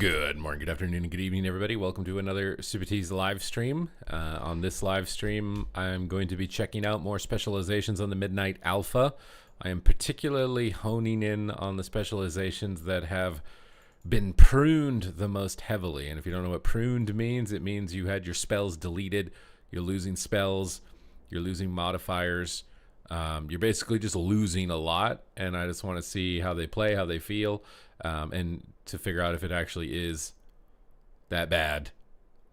Good morning, good afternoon, and good evening, everybody. Welcome to another Super T's live stream. On this live stream, I'm going to be checking out more specializations on the Midnight Alpha. I am particularly honing in on the specializations that have been pruned the most heavily. And if you don't know what pruned means, it means you had your spells deleted, you're losing spells, you're losing modifiers. You're basically just losing a lot, and I just want to see how they play, how they feel, and to figure out if it actually is that bad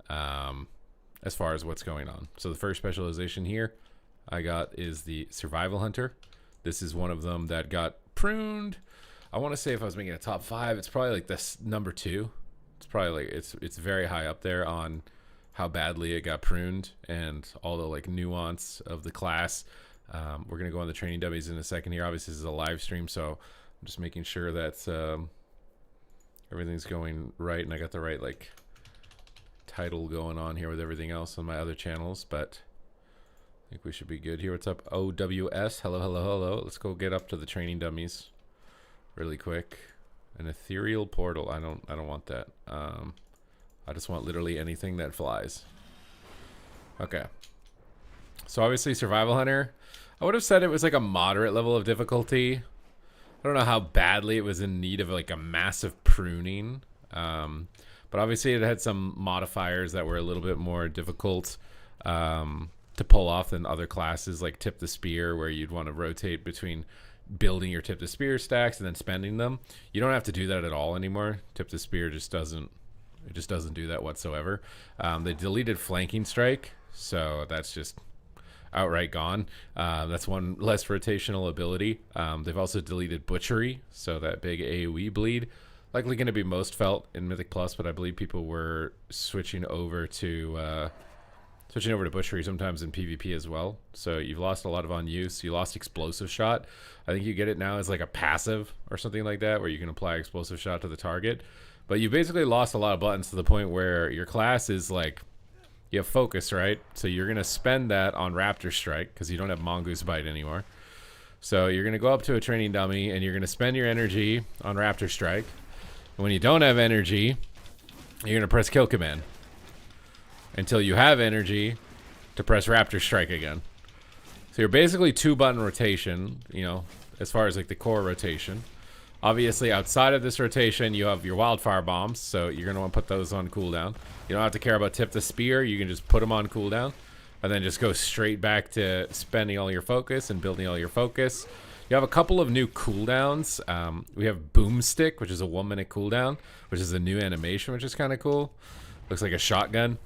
as far as what's going on. So the first specialization here I got is the Survival Hunter. This is one of them that got pruned. I want to say if I was making a top 5, it's probably like this number 2. It's probably like it's very high up there on how badly it got pruned and all the like nuance of the class. We're going to go on the training dummies in a second here. Obviously, this is a live stream, so I'm just making sure that everything's going right, and I got the right like title going on here with everything else on my other channels, but I think we should be good here. What's up, OWS? Hello, hello, hello. Let's go get up to the training dummies really quick. An ethereal portal. I don't want that. I just want literally anything that flies. Okay. So obviously Survival Hunter, I would have said it was like a moderate level of difficulty. I don't know how badly it was in need of like a massive pruning. But obviously it had some modifiers that were a little bit more difficult to pull off than other classes, like Tip the Spear, where you'd want to rotate between building your Tip the Spear stacks and then spending them. You don't have to do that at all anymore. Tip the Spear just doesn't do that whatsoever. They deleted Flanking Strike, so that's just outright gone. That's one less rotational ability. They've also deleted Butchery, so that big AoE bleed, likely going to be most felt in Mythic Plus, but I believe people were switching over to Butchery sometimes in PvP as well. So you've lost a lot of on use. You lost Explosive Shot. I think you get it now as like a passive or something like that, where you can apply Explosive Shot to the target. But you basically lost a lot of buttons to the point where your class is like, you have focus, right? So you're going to spend that on Raptor Strike because you don't have Mongoose Bite anymore. So you're going to go up to a training dummy and you're going to spend your energy on Raptor Strike. And when you don't have energy, you're going to press Kill Command until you have energy to press Raptor Strike again. So you're basically 2-button rotation, you know, as far as like the core rotation. Obviously, outside of this rotation, you have your Wildfire Bombs, so you're going to want to put those on cooldown. You don't have to care about Tip the Spear. You can just put them on cooldown, and then just go straight back to spending all your focus and building all your focus. You have a couple of new cooldowns. We have Boomstick, which is a 1-minute cooldown, which is a new animation, which is kind of cool. Looks like a shotgun.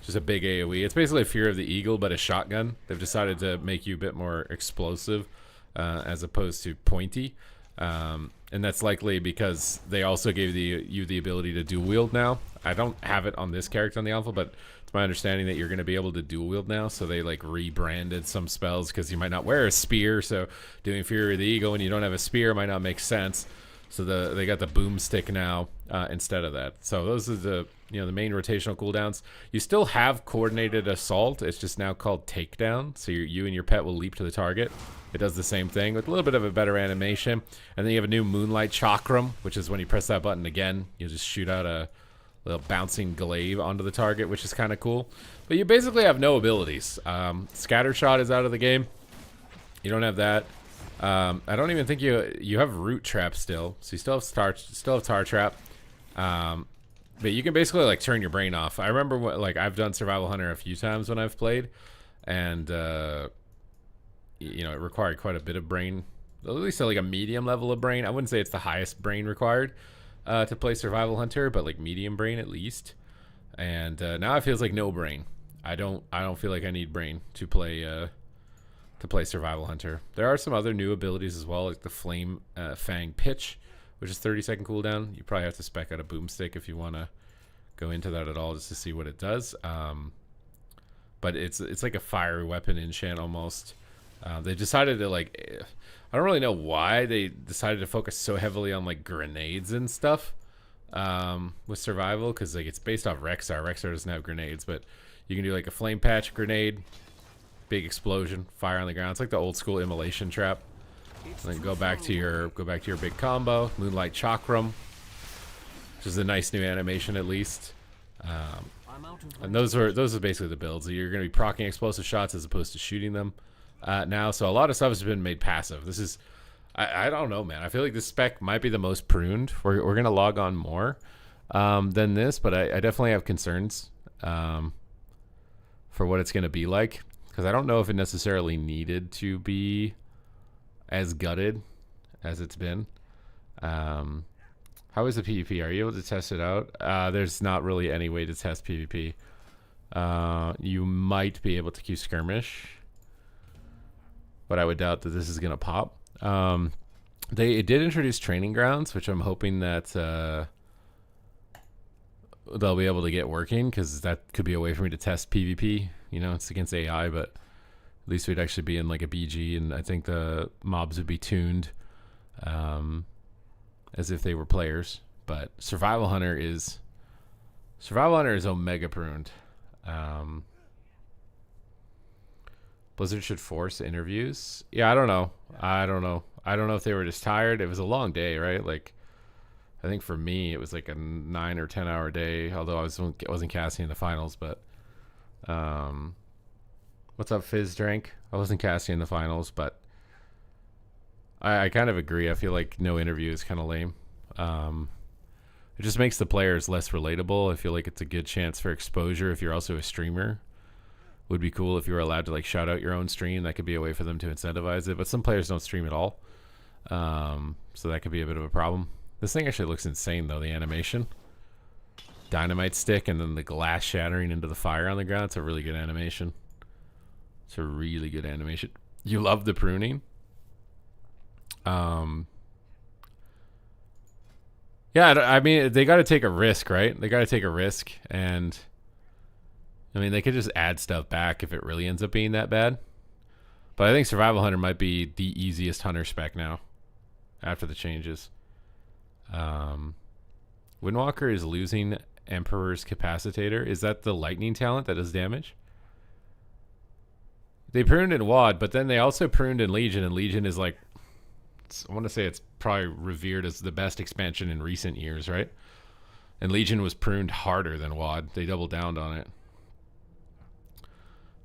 Just a big AoE. It's basically a Fear of the Eagle, but a shotgun. They've decided to make you a bit more explosive as opposed to pointy. And that's likely because they also gave you the ability to dual wield now. I don't have it on this character on the alpha, but it's my understanding that you're going to be able to dual wield now. So they like rebranded some spells because you might not wear a spear. So doing Fury of the Eagle when you don't have a spear might not make sense. So they got the Boomstick now instead of that. So those are the the main rotational cooldowns. You still have Coordinated Assault. It's just now called Takedown. So you and your pet will leap to the target. It does the same thing with a little bit of a better animation. And then you have a new Moonlight Chakram, which is when you press that button again, you just shoot out a little bouncing glaive onto the target, which is kind of cool. But you basically have no abilities. Scatter Shot is out of the game. You don't have that. I don't even think you have Root Trap still. So you still have Tar Trap. But you can basically like turn your brain off. I remember like I've done Survival Hunter a few times when I've played, and it required quite a bit of brain, at least like a medium level of brain. I wouldn't say it's the highest brain required to play Survival Hunter, but like medium brain at least. And now it feels like no brain. I don't feel like I need brain to play Survival Hunter. There are some other new abilities as well, like the Flame Fang Pitch, which is 30-second cooldown. You probably have to spec out a Boomstick if you want to go into that at all, just to see what it does. But it's like a fiery weapon enchant almost. They decided to like, I don't really know why they decided to focus so heavily on like grenades and stuff with survival, because like it's based off Rexar. Rexar doesn't have grenades, but you can do like a flame patch grenade, big explosion, fire on the ground. It's like the old school immolation trap. And then go back to your big combo, Moonlight Chakram. which is a nice new animation at least. And those are basically the builds. You're going to be proccing explosive shots as opposed to shooting them now. So a lot of stuff has been made passive. This is, I don't know, man. I feel like this spec might be the most pruned. We're going to log on more than this, but I definitely have concerns for what it's going to be like, because I don't know if it necessarily needed to be as gutted as it's been. How is the PvP? Are you able to test it out? There's not really any way to test PvP. You might be able to queue skirmish, but I would doubt that this is going to pop. They did introduce training grounds, which I'm hoping that they'll be able to get working, because that could be a way for me to test PvP. You know, it's against AI, but at least we'd actually be in like a BG, and I think the mobs would be tuned as if they were players. But Survival Hunter is omega pruned. Blizzard should force interviews. Yeah, I don't know if they were just tired. It was a long day, right? Like, I think for me it was like a 9 or 10 hour day, although I wasn't casting in the finals. But what's up, Fizz Drink? I wasn't casting in the finals, but I kind of agree. I feel like no interview is kind of lame. It just makes the players less relatable. I feel like it's a good chance for exposure if you're also a streamer. Would be cool if you were allowed to like shout out your own stream. That could be a way for them to incentivize it. But some players don't stream at all, so that could be a bit of a problem. This thing actually looks insane though. The animation, dynamite stick, and then the glass shattering into the fire on the ground. It's a really good animation. It's a really good animation. You love the pruning. Yeah, I mean, they got to take a risk, right? They got to take a risk, and I mean, they could just add stuff back if it really ends up being that bad. But I think Survival Hunter might be the easiest hunter spec now after the changes. Windwalker is losing Emperor's Capacitator. Is that the lightning talent that does damage? They pruned in WoD, but then they also pruned in Legion, and Legion is like, I want to say it's probably revered as the best expansion in recent years, right? And Legion was pruned harder than WoD. They doubled down on it.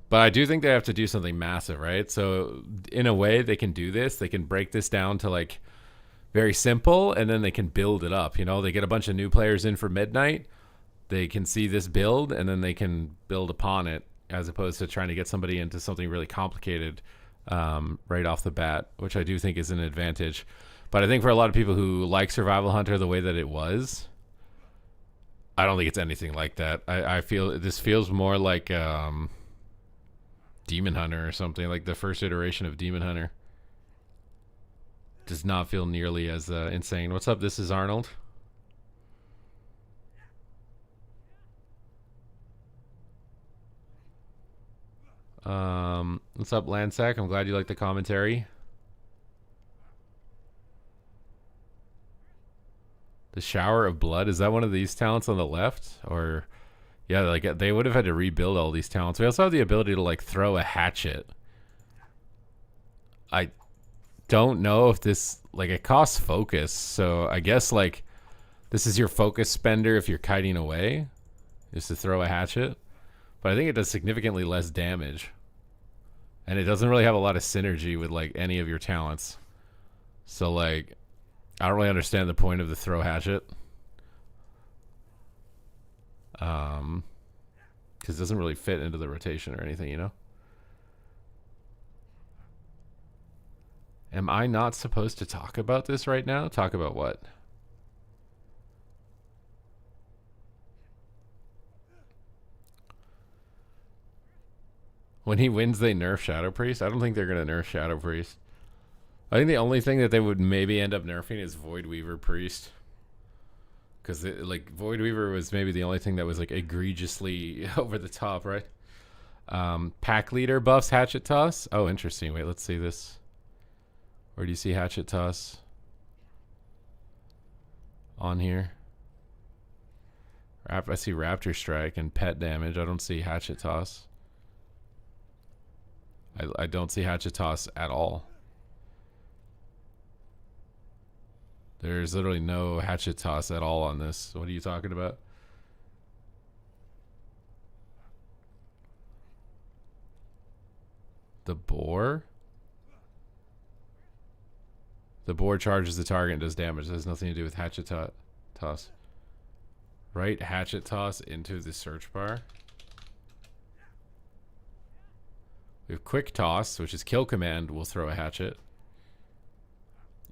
But I do think they have to do something massive, right? So in a way, they can do this. They can break this down to like very simple, and then they can build it up. You know, they get a bunch of new players in for Midnight. They can see this build, and then they can build upon it, as opposed to trying to get somebody into something really complicated right off the bat, which I do think is an advantage. But I think for a lot of people who like Survival Hunter the way that it was, I don't think it's anything like that. I feel this feels more like Demon Hunter or something, like the first iteration of Demon Hunter. Does not feel nearly as insane. What's up? This is Arnold. What's up, Landsack? I'm glad you like the commentary. The Shower of Blood, is that one of these talents on the left? Or yeah, like they would have had to rebuild all these talents. We also have the ability to like throw a hatchet. I don't know if this, like, it costs focus, so I guess like this is your focus spender if you're kiting away, is to throw a hatchet. But I think it does significantly less damage, and it doesn't really have a lot of synergy with like any of your talents. So like, I don't really understand the point of the throw hatchet, because it doesn't really fit into the rotation or anything, you know. Am I not supposed to talk about this right now? Talk about what? When he wins, they nerf Shadow Priest? I don't think they're going to nerf Shadow Priest. I think the only thing that they would maybe end up nerfing is Void Weaver Priest. Because like Void Weaver was maybe the only thing that was like egregiously over the top, right? Pack Leader buffs Hatchet Toss. Oh, interesting. Wait, let's see this. Where do you see Hatchet Toss? On here. I see Raptor Strike and Pet Damage. I don't see Hatchet Toss. I don't see Hatchet Toss at all. There's literally no hatchet toss at all on this. What are you talking about? The boar? The boar charges the target and does damage. It has nothing to do with hatchet toss. Right hatchet toss into the search bar. We have quick toss, which is kill command will throw a hatchet.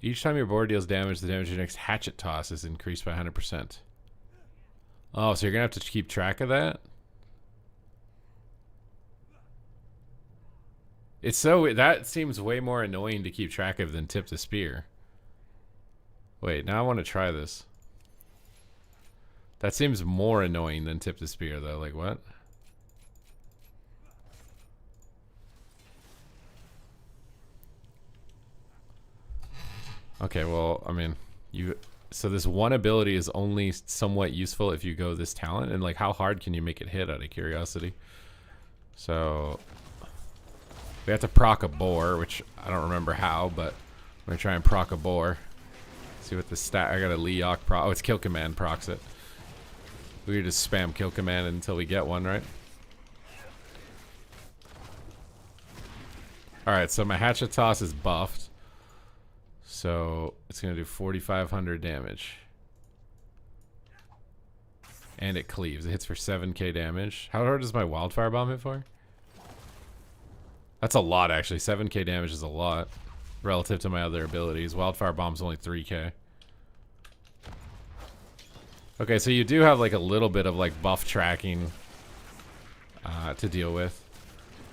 Each time your board deals damage, the damage of your next hatchet toss is increased by 100%. Oh, so you're going to have to keep track of that? It's so... That seems way more annoying to keep track of than tip the spear. Wait, now I want to try this. That seems more annoying than tip the spear, though. Like, what? Okay, well, I mean, so this one ability is only somewhat useful if you go this talent, and like how hard can you make it hit out of curiosity? So we have to proc a boar, which I don't remember how, but I'm gonna try and proc a boar. See what the stat. I got a Leok proc. Oh, it's kill command procs it. We just spam kill command until we get one, right? Alright, so my hatchet toss is buffed. So it's going to do 4,500 damage. And it cleaves. It hits for 7k damage. How hard does my wildfire bomb hit for? That's a lot, actually. 7k damage is a lot relative to my other abilities. Wildfire bomb's only 3k. Okay, so you do have like a little bit of like buff tracking to deal with.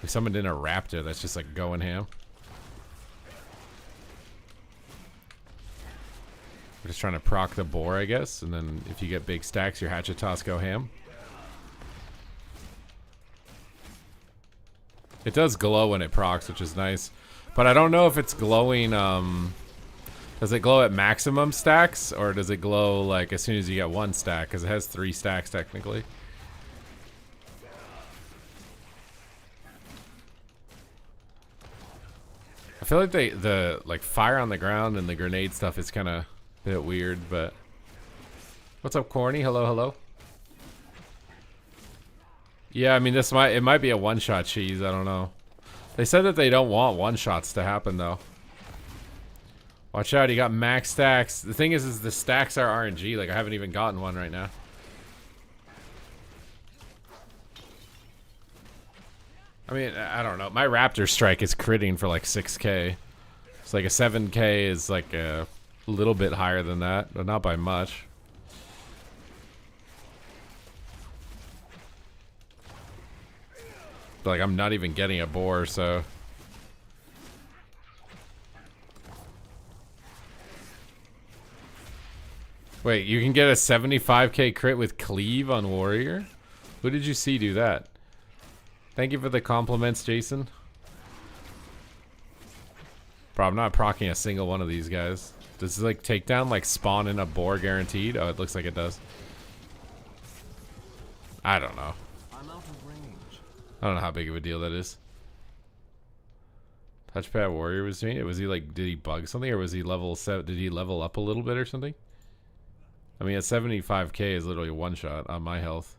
If someone did a raptor, that's just like going ham. We're just trying to proc the boar, I guess, and then if you get big stacks, your hatchet toss go ham. It does glow when it procs, which is nice, but I don't know if it's glowing. Does it glow at maximum stacks, or does it glow like as soon as you get one stack? Because it has 3 stacks technically. I feel like the like fire on the ground and the grenade stuff is kind of a bit weird, but what's up, Corny? Hello, hello. Yeah, I mean it might be a one-shot cheese. I don't know. They said that they don't want one-shots to happen though. Watch out, you got max stacks. The thing is the stacks are RNG. Like I haven't even gotten one right now. I mean, I don't know. My Raptor strike is critting for like 6k. It's like a 7k is like a little bit higher than that, but not by much. But like I'm not even getting a boar, so. Wait, you can get a 75k crit with cleave on warrior? Who did you see do that? Thank you for the compliments, Jason. Bro, I'm not proccing a single one of these guys. Does this like takedown like spawn in a boar guaranteed? Oh, it looks like it does. I don't know. I'm out of range. I don't know how big of a deal that is. Touchpad warrior was doing it. Was he like, did he bug something, or was he level 7? Did he level up a little bit or something? I mean, at 75k is literally one shot on my health.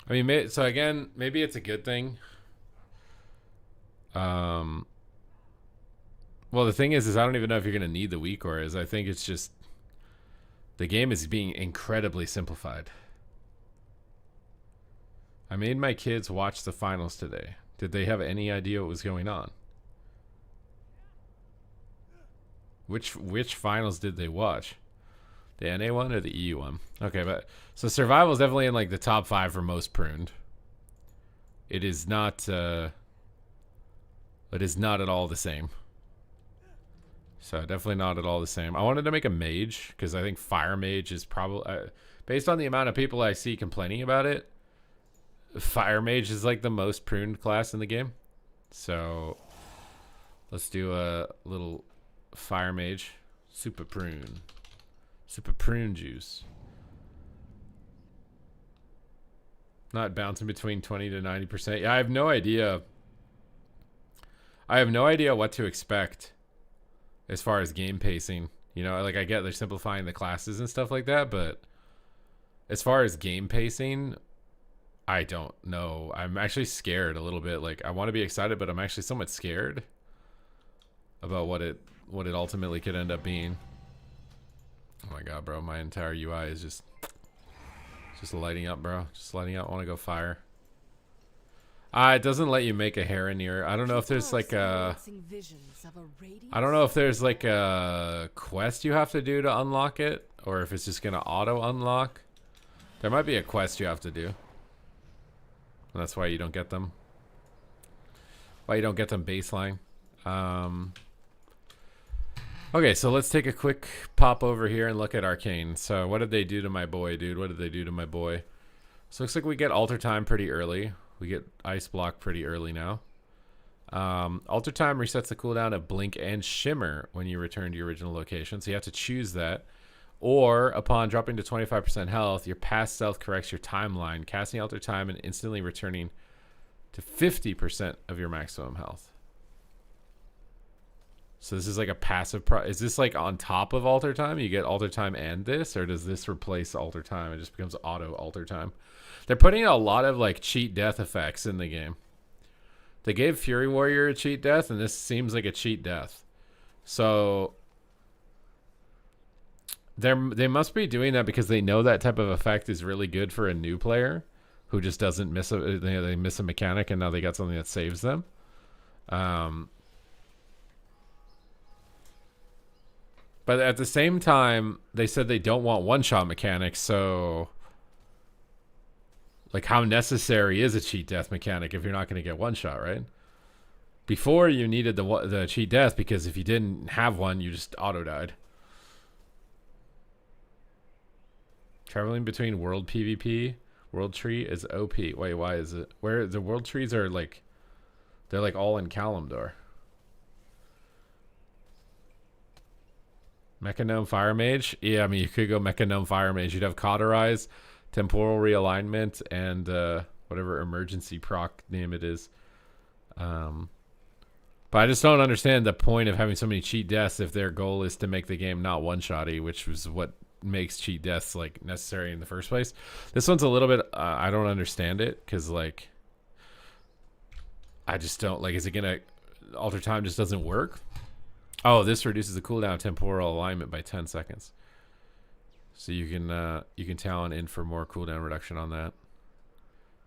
I mean, so again, maybe it's a good thing. Well, the thing is I don't even know if you're gonna need the weak auras. I think it's just the game is being incredibly simplified. I made my kids watch the finals today. Did they have any idea what was going on? Which finals did they watch? The NA one or the EU one? Okay, but so survival is definitely in like the top 5 for most pruned. It is not. It is not at all the same. So definitely not at all the same. I wanted to make a mage because I think fire mage is probably based on the amount of people I see complaining about it. Fire mage is like the most pruned class in the game. So let's do a little fire mage. Super prune juice. Not bouncing between 20 to 90%. Yeah, I have no idea. I have no idea what to expect as far as game pacing. You know, like I get they're simplifying the classes and stuff like that, but as far as game pacing, I don't know. I'm actually scared a little bit. Like I want to be excited, but I'm actually somewhat scared about what it ultimately could end up being. Oh my god, bro, my entire UI is just lighting up, bro. Just lighting up. I want to go fire. It doesn't let you make a Heronir. I don't know if there's like a quest you have to do to unlock it, or if it's just gonna auto unlock. There might be a quest you have to do. And that's why you don't get them. Why you don't get them baseline. Okay, so let's take a quick pop over here and look at Arcane. So what did they do to my boy, dude? What did they do to my boy? So looks like we get alter time pretty early. We get ice block pretty early now. Alter time resets the cooldown of blink and shimmer when you return to your original location. So you have to choose that. Or upon dropping to 25% health, your past stealth corrects your timeline, casting alter time and instantly returning to 50% of your maximum health. So this is like a passive is this like on top of alter time? You get alter time and this, or does this replace alter time? It just becomes auto alter time. They're putting a lot of like cheat death effects in the game. They gave Fury Warrior a cheat death, and this seems like a cheat death. So they must be doing that because they know that type of effect is really good for a new player who just doesn't miss they miss a mechanic, and now they got something that saves them. But at the same time, they said they don't want one-shot mechanics, so like how necessary is a cheat death mechanic if you're not going to get one-shot, right? Before you needed the cheat death because if you didn't have one, you just auto-died. Traveling between world PvP, world tree is OP. Wait, why is it? Where the world trees are like, they're like all in Kalimdor. Mecha Gnome Fire Mage? Yeah, I mean, you could go Mecha Gnome Fire Mage. You'd have Cauterize, Temporal Realignment, and whatever emergency proc name it is. But I just don't understand the point of having so many cheat deaths if their goal is to make the game not one-shotty, which was what makes cheat deaths like necessary in the first place. This one's a little bit, I don't understand it, because like, I just don't, like, is it gonna, alter time just doesn't work? Oh, this reduces the cooldown of temporal alignment by 10 seconds. So you can talent in for more cooldown reduction on that.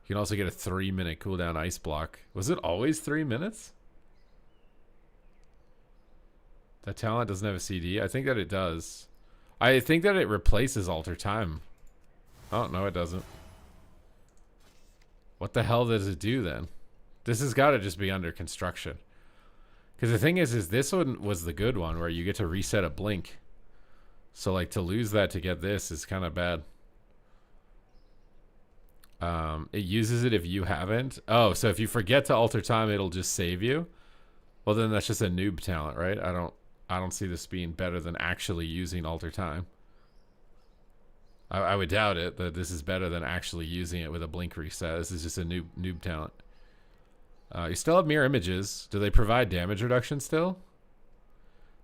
You can also get a 3-minute cooldown ice block. Was it always 3 minutes? That talent doesn't have a CD? I think that it does. I think that it replaces alter time. Oh, no, it doesn't. What the hell does it do then? This has got to just be under construction. Because the thing is this one was the good one where you get to reset a blink. So like to lose that to get this is kind of bad. It uses it if you haven't. Oh, so if you forget to alter time, it'll just save you. Well, then that's just a noob talent, right? I don't see this being better than actually using alter time. I would doubt it that this is better than actually using it with a blink reset. This is just a noob talent. You still have mirror images. Do they provide damage reduction still?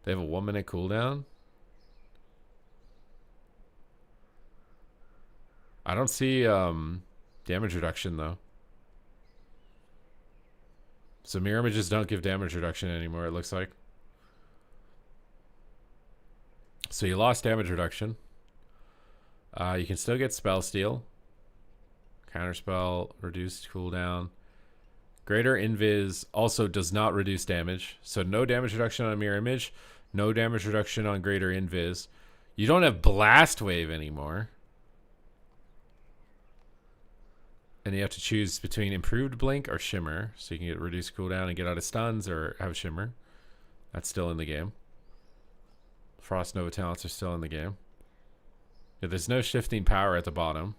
They have a 1-minute cooldown. I don't see damage reduction though. So mirror images don't give damage reduction anymore, it looks like. So you lost damage reduction. You can still get spell steal. Counterspell, reduced cooldown. Greater Invis also does not reduce damage. So no damage reduction on Mirror Image. No damage reduction on Greater Invis. You don't have Blast Wave anymore. And you have to choose between Improved Blink or Shimmer. So you can get reduced cooldown and get out of stuns or have Shimmer. That's still in the game. Frost Nova talents are still in the game. Yeah, there's no shifting power at the bottom.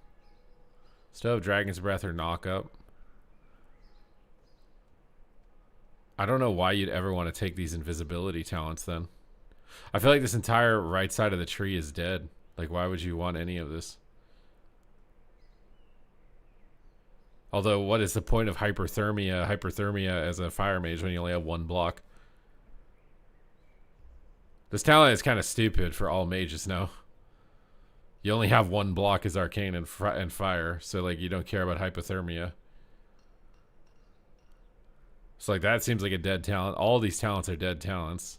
Still have Dragon's Breath or Knock Up. I don't know why you'd ever want to take these invisibility talents then. I feel like this entire right side of the tree is dead. Like, why would you want any of this? Although, what is the point of hyperthermia as a fire mage when you only have 1 block? This talent is kind of stupid for all mages now. You only have one block as arcane and fire, so like you don't care about hypothermia. So like that seems like a dead talent. All these talents are dead talents.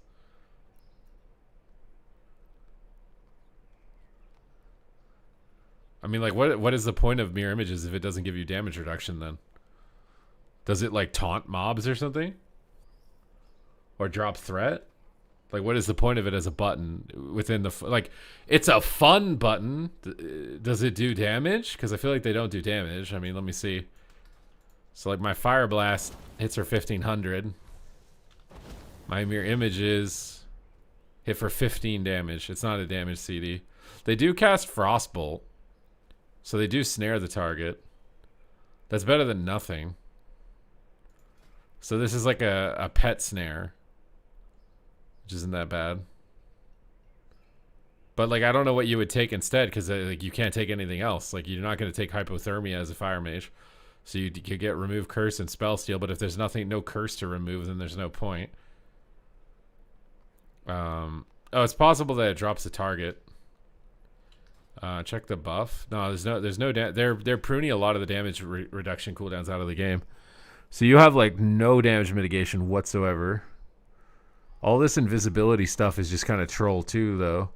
I mean, like, what is the point of mirror images if it doesn't give you damage reduction then? Does it like taunt mobs or something? Or drop threat? Like, what is the point of it as a button within the... Like, it's a fun button. Does it do damage? Because I feel like they don't do damage. I mean, let me see. So, like, my Fire Blast hits for 1,500. My mirror images hit for 15 damage. It's not a damage CD. They do cast Frostbolt. So they do snare the target. That's better than nothing. So this is like a pet snare. Which isn't that bad. But like I don't know what you would take instead, because like you can't take anything else. Like you're not going to take hypothermia as a fire mage. So you could get remove curse and spell steal, but if there's no curse to remove, then there's no point. Oh, it's possible that it drops the target. Check the buff. No, there's no they're pruning a lot of the damage reduction cooldowns out of the game. So you have like no damage mitigation whatsoever. All this invisibility stuff is just kind of troll too, though.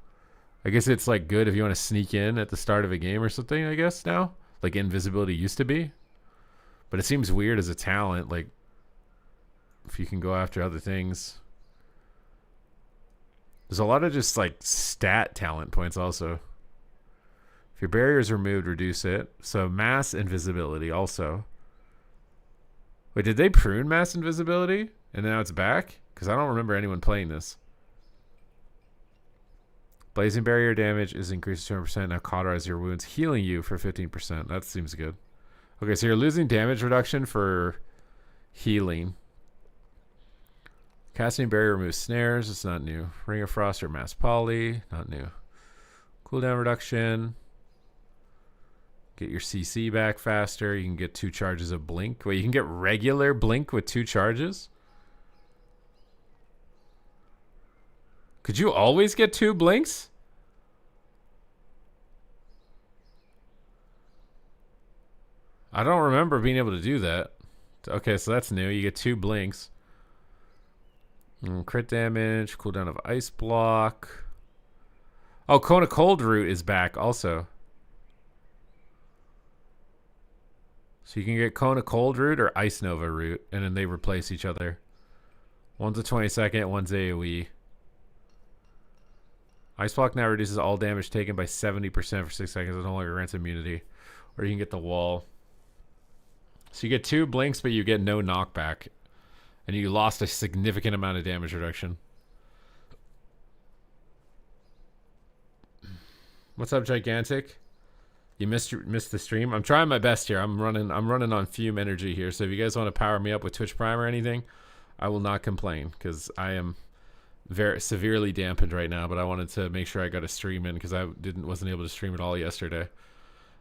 I guess it's like good if you want to sneak in at the start of a game or something, I guess now. Like invisibility used to be. But it seems weird as a talent, like if you can go after other things. There's a lot of just like stat talent points also. If your barrier is removed, reduce it. So mass invisibility also. Wait, did they prune mass invisibility? And now it's back? Because I don't remember anyone playing this. Blazing barrier damage is increased to 200%. Now cauterize your wounds, healing you for 15%. That seems good. Okay, so you're losing damage reduction for healing. Casting barrier removes snares. It's not new. Ring of Frost or Mass Poly. Not new. Cooldown reduction. Get your CC back faster. You can get 2 charges of Blink. Wait, you can get regular Blink with 2 charges? Could you always get 2 Blinks? I don't remember being able to do that. Okay, so that's new. You get 2 Blinks. Crit damage. Cooldown of Ice Block. Oh, Cone of Cold Root is back also. So you can get Cone of Cold Root or Ice Nova Root, and then they replace each other. One's a 20-second, one's AoE. Ice Block now reduces all damage taken by 70% for 6 seconds. It no longer grants immunity. Or you can get the wall. So you get 2 blinks, but you get no knockback. And you lost a significant amount of damage reduction. What's up, Gigantic? You missed the stream. I'm trying my best here. I'm running on fume energy here. So if you guys want to power me up with Twitch Prime or anything, I will not complain, because I am very severely dampened right now. But I wanted to make sure I got a stream in, because I wasn't able to stream at all yesterday.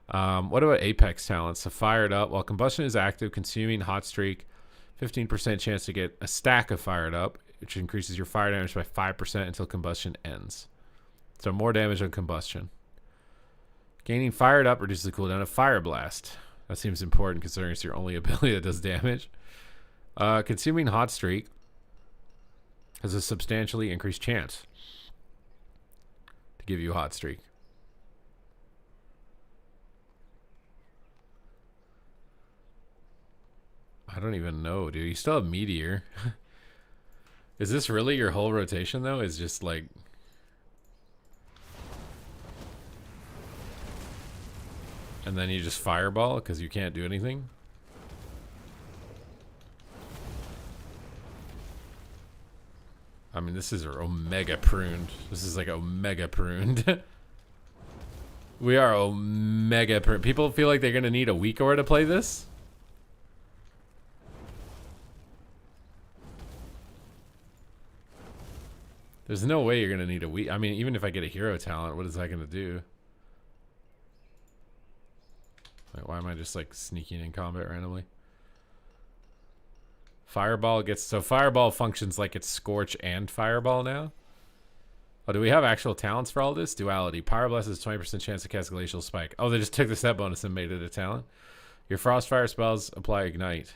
What about Apex talents? So fired up. While combustion is active, consuming hot streak, 15% chance to get a stack of fired up, which increases your fire damage by 5% until combustion ends. So more damage on combustion. Gaining fired up reduces the cooldown of Fire Blast. That seems important considering it's your only ability that does damage. Consuming hot streak has a substantially increased chance to give you hot streak. I don't even know, dude. You still have Meteor. Is this really your whole rotation, though? Is just like... And then you just fireball because you can't do anything? I mean, this is Omega pruned. This is like Omega pruned. We are Omega pruned. People feel like they're going to need a weak aura to play this? There's no way you're going to need a weak... I mean, even if I get a hero talent, what is that going to do? Like, why am I just like sneaking in combat randomly? Fireball gets... So Fireball functions like it's Scorch and Fireball now? Oh, do we have actual talents for all this? Duality. Pyroblast has 20% chance to cast Glacial Spike. Oh, they just took the set bonus and made it a talent. Your Frostfire spells apply Ignite.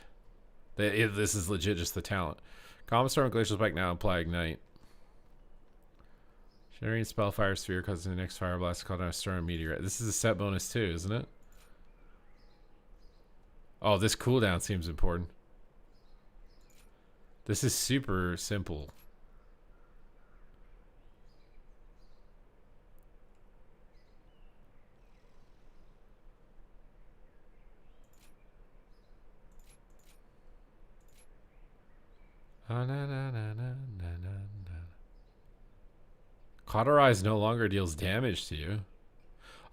This is legit just the talent. Calm Storm, Glacial Spike now apply Ignite. Generating Spellfire Sphere causes the next Fire Blast to call down a Storm Meteorite. This is a set bonus too, isn't it? Oh, this cooldown seems important. This is super simple. Cauterize no longer deals damage to you.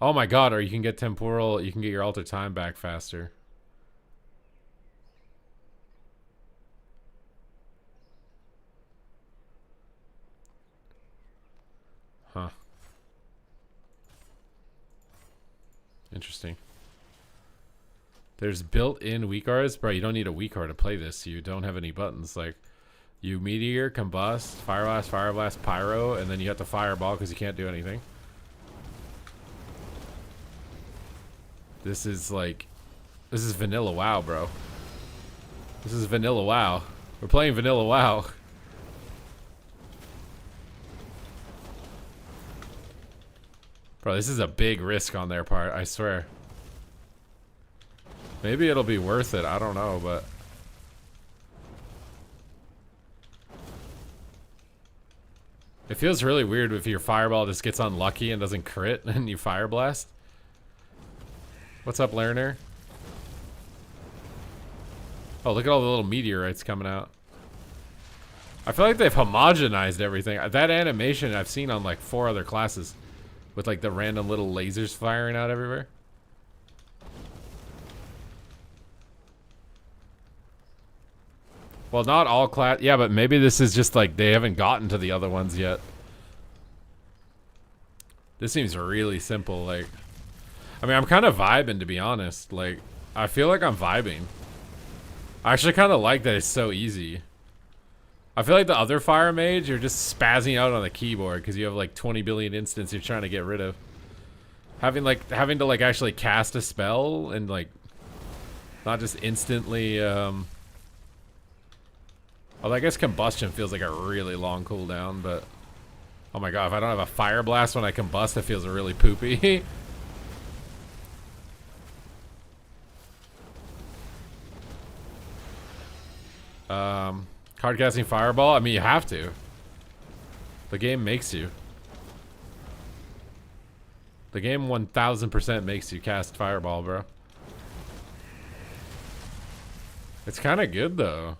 Oh my god, or you can get temporal, you can get your alter time back faster. Huh. Interesting. There's built-in weak arts. Bro, you don't need a weak art to play this. You don't have any buttons. Like, you Meteor, Combust, Fire Blast, Pyro, and then you have to Fireball because you can't do anything. This is like... This is vanilla WoW, bro. This is vanilla WoW. We're playing vanilla WoW. Bro, this is a big risk on their part, I swear. Maybe it'll be worth it, I don't know, but... It feels really weird if your Fireball just gets unlucky and doesn't crit and you Fire Blast. What's up, Learner? Oh, look at all the little meteorites coming out. I feel like they've homogenized everything. That animation I've seen on like 4 other classes. With like the random little lasers firing out everywhere. Well, not all class. Yeah, but maybe this is just like they haven't gotten to the other ones yet. This seems really simple. Like, I mean, I'm kind of vibing, to be honest. Like, I feel like I'm vibing. I actually kind of like that it's so easy. I feel like the other Fire Mage, you're just spazzing out on the keyboard because you have like 20 billion instants you're trying to get rid of. Having to like actually cast a spell and like not just instantly although I guess Combustion feels like a really long cooldown, but oh my god, if I don't have a Fire Blast when I combust, it feels really poopy. Card casting Fireball? I mean, you have to. The game makes you. The game 1000% makes you cast Fireball, bro. It's kind of good, though.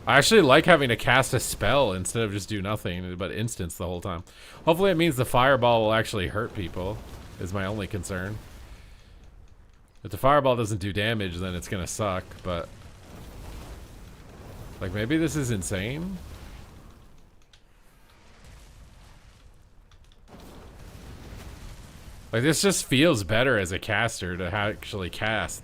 I actually like having to cast a spell instead of just do nothing, but instance the whole time. Hopefully it means the Fireball will actually hurt people, is my only concern. If the Fireball doesn't do damage, then it's gonna suck, but... Like, maybe this is insane? Like, this just feels better as a caster to actually cast.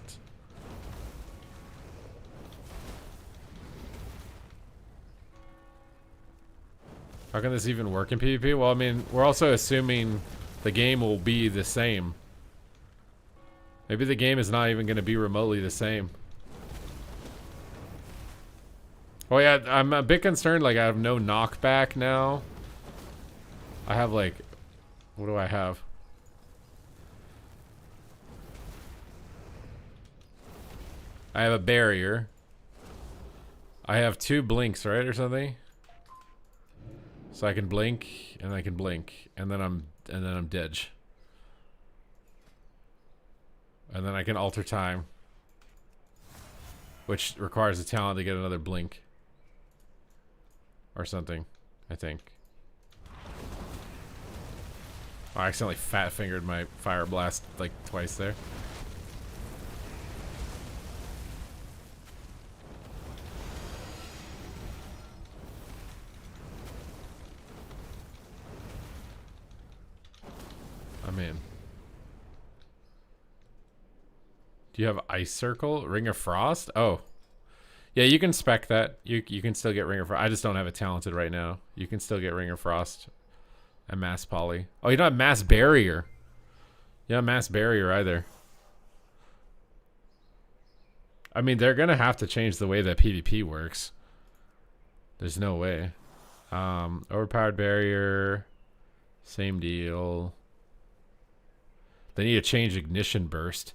How can this even work in PvP? Well, I mean, we're also assuming the game will be the same. Maybe the game is not even going to be remotely the same. Oh yeah, I'm a bit concerned, like I have no knockback now. I have like, what do I have? I have a barrier. I have 2 blinks, right, or something? So I can blink, and I can blink, and then I'm dead. And then I can alter time, which requires a talent to get another blink or something, I think. Oh, I accidentally fat fingered my Fire Blast like twice there. I'm in. Do you have Ice Circle? Ring of Frost? Oh. Yeah, you can spec that. You can still get Ring of Frost. I just don't have it talented right now. You can still get Ring of Frost and Mass Poly. Oh, you don't have Mass Barrier. Yeah, Mass Barrier either. I mean, they're gonna have to change the way that PvP works. There's no way. Overpowered Barrier, same deal. They need to change Ignition Burst.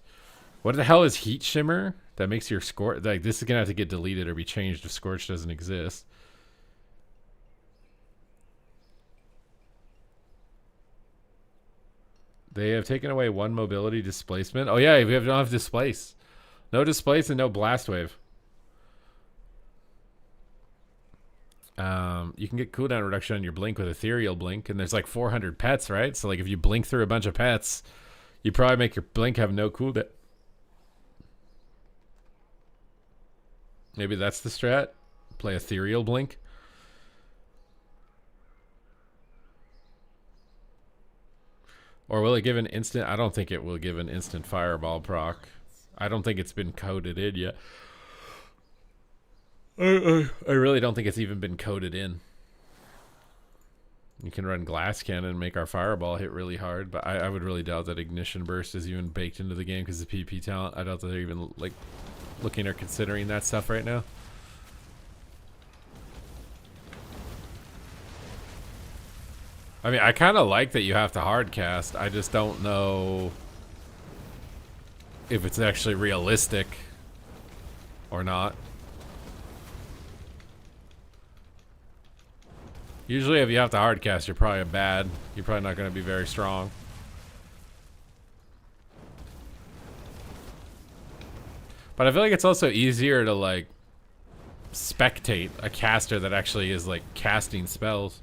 What the hell is Heat Shimmer? That makes your Scorch... Like, this is going to have to get deleted or be changed if Scorch doesn't exist. They have taken away one mobility displacement. Oh, yeah, we don't have Displace. No Displace and no Blast Wave. You can get cooldown reduction on your Blink with Ethereal Blink, and there's like 400 pets, right? So, like, if you blink through a bunch of pets, you probably make your Blink have no cooldown. Maybe that's the strat. Play Ethereal Blink. Or will it give an instant? I don't think it will give an instant Fireball proc. I don't think it's been coded in yet. I really don't think it's even been coded in. You can run Glass Cannon and make our Fireball hit really hard, but I would really doubt that Ignition Burst is even baked into the game because of PvP talent. I doubt that they're even like looking or considering that stuff right now. I mean, I kind of like that you have to hard cast. I just don't know if it's actually realistic or not. Usually if you have to hard cast, you're probably bad. You're probably not going to be very strong. But I feel like it's also easier to like spectate a caster that actually is like casting spells.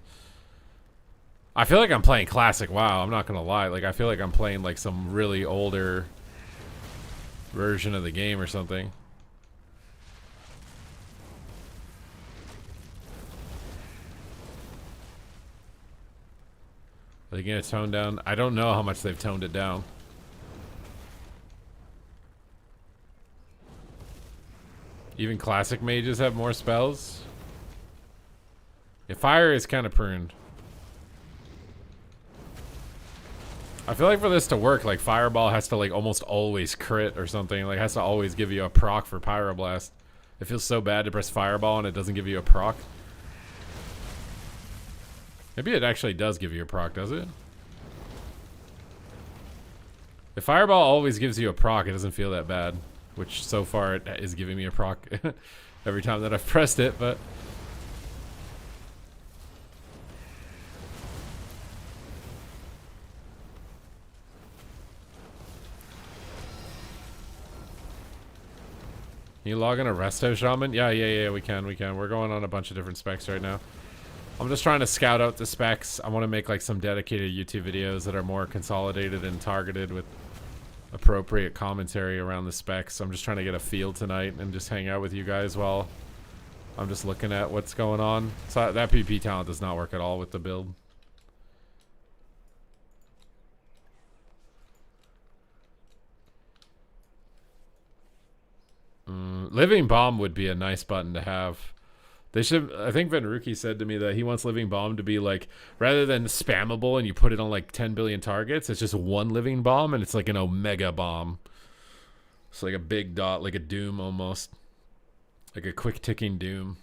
I feel like I'm playing classic WoW, I'm not gonna lie. Like I feel like I'm playing like some really older version of the game or something. Are they gonna tone down? I don't know how much they've toned it down. Even classic mages have more spells. Yeah, fire is kind of pruned. I feel like for this to work, like Fireball has to like almost always crit or something. Like has to always give you a proc for Pyroblast. It feels so bad to press Fireball and it doesn't give you a proc. Maybe it actually does give you a proc, does it? If Fireball always gives you a proc, it doesn't feel that bad. Which so far it is giving me a proc every time that I've pressed it, but... Can you log in a Resto Shaman? Yeah, we can. We're going on a bunch of different specs right now. I'm just trying to scout out the specs. I want to make like some dedicated YouTube videos that are more consolidated and targeted with appropriate commentary around the specs. I'm just trying to get a feel tonight and just hang out with you guys while I'm just looking at what's going on. So that PvP talent does not work at all with the build. Living Bomb would be a nice button to have. They should. I think Venruki said to me that he wants Living Bomb to be like, rather than spammable and you put it on like 10 billion targets, it's just one Living Bomb and it's like an Omega Bomb. It's like a big dot, like a Doom almost. Like a quick ticking Doom.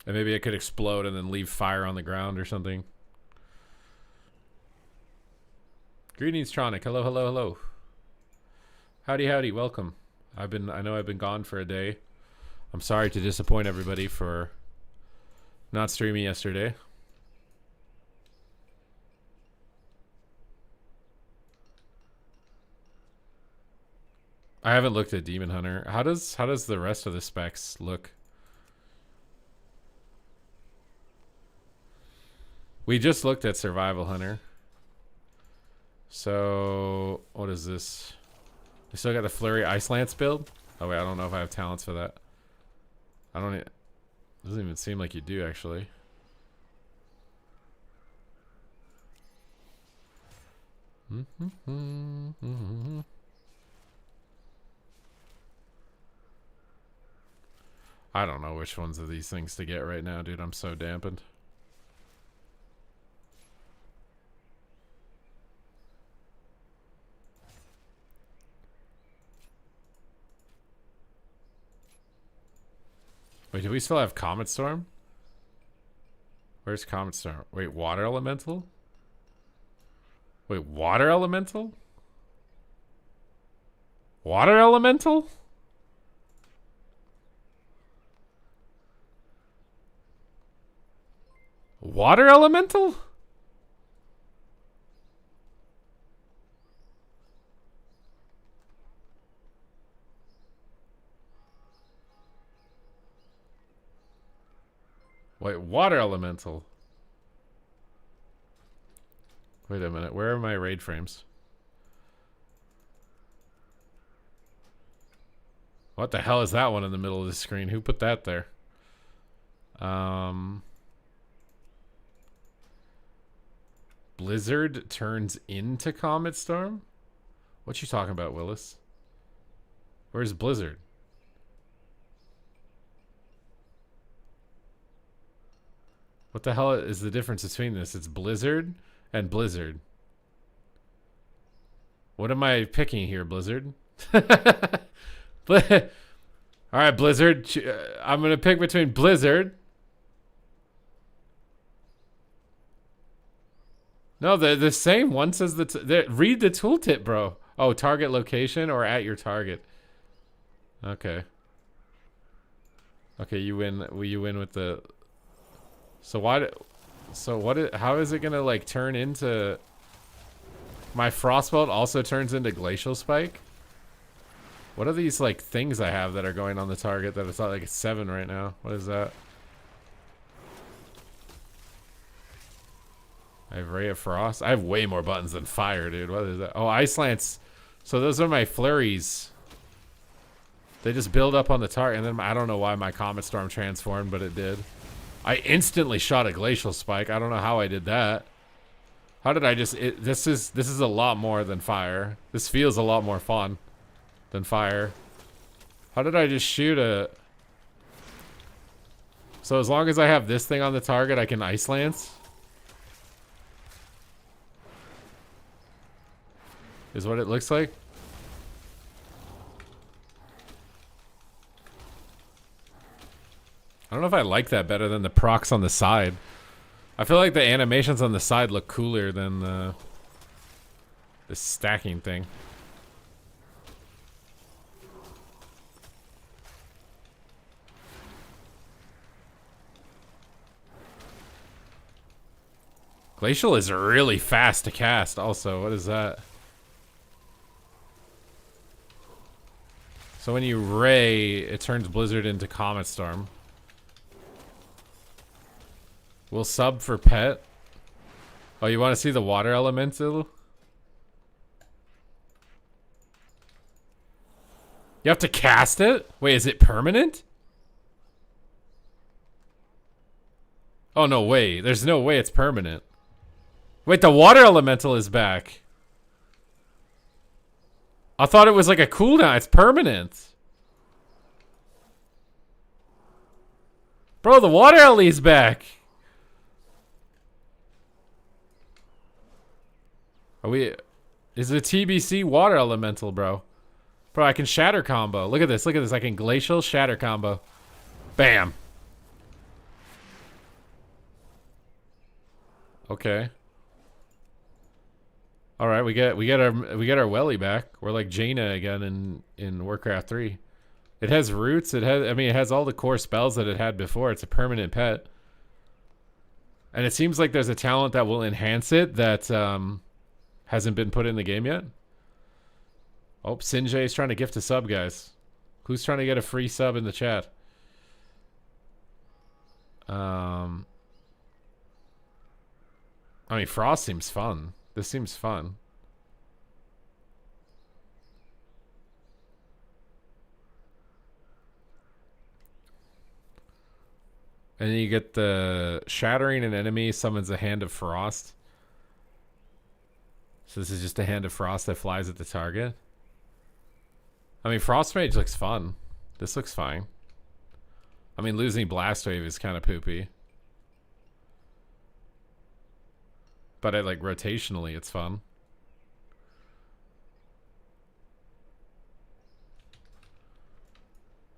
And maybe it could explode and then leave fire on the ground or something. Greetings, Tronic. Hello, hello, hello. Howdy, howdy. Welcome. I know I've been gone for a day. I'm sorry to disappoint everybody for not streaming yesterday. I haven't looked at Demon Hunter. How does the rest of the specs look? We just looked at Survival Hunter. So, what is this? We still got the Flurry Ice Lance build? Oh wait, I don't know if I have talents for that. I don't. It doesn't even seem like you do, actually. I don't know which ones of these things to get right now, dude. I'm so dampened. Wait, do we still have Comet Storm? Where's Comet Storm? Wait, Water Elemental? Wait, Water Elemental? Water Elemental? Water Elemental? Wait, Water Elemental. Wait a minute, where are my raid frames? What the hell is that one in the middle of the screen? Who put that there? Blizzard turns into Comet Storm? What you talking about, Willis? Where's Blizzard? What the hell is the difference between this? It's Blizzard and Blizzard. What am I picking here, Blizzard? Alright, Blizzard. I'm going to pick between Blizzard. No, they're the same. One says read the tooltip, bro. Oh, target location or at your target. Okay. Okay, you win. You win with the... So why? How is it gonna like turn into? My Frostbolt also turns into Glacial Spike. What are these like things I have that are going on the target that it's not like a 7 right now? What is that? I have Ray of Frost. I have way more buttons than fire, dude. What is that? Oh, Ice Lance. So those are my flurries. They just build up on the target, and then I don't know why my Comet Storm transformed, but it did. I instantly shot a Glacial Spike. I don't know how I did that. How did I just... This is a lot more than fire. This feels a lot more fun than fire. How did I just shoot a... So as long as I have this thing on the target, I can Ice Lance? Is what it looks like? I don't know if I like that better than the procs on the side. I feel like the animations on the side look cooler than the stacking thing. Glacial is really fast to cast also. What is that? So when you Ray, it turns Blizzard into Comet Storm. We'll sub for pet. Oh, you want to see the water elemental? You have to cast it? Wait, is it permanent? Oh, no way. There's no way it's permanent. Wait, the water elemental is back. I thought it was like a cooldown. It's permanent. Bro, the water LE is back. Are we... Is it a TBC water elemental, bro? Bro, I can shatter combo. Look at this. Look at this. I can glacial shatter combo. Bam. Okay. All right, we get our welly back. We're like Jaina again in Warcraft 3. It has roots. It has all the core spells that it had before. It's a permanent pet. And it seems like there's a talent that will enhance it that hasn't been put in the game yet. Oh, Sinjay's trying to gift a sub, guys. Who's trying to get a free sub in the chat? I mean, Frost seems fun. This seems fun. And then you get the shattering an enemy summons a hand of frost. So this is just a hand of frost that flies at the target. I mean, Frost Mage looks fun. This looks fine. I mean, losing Blast Wave is kind of poopy. But I like rotationally, it's fun.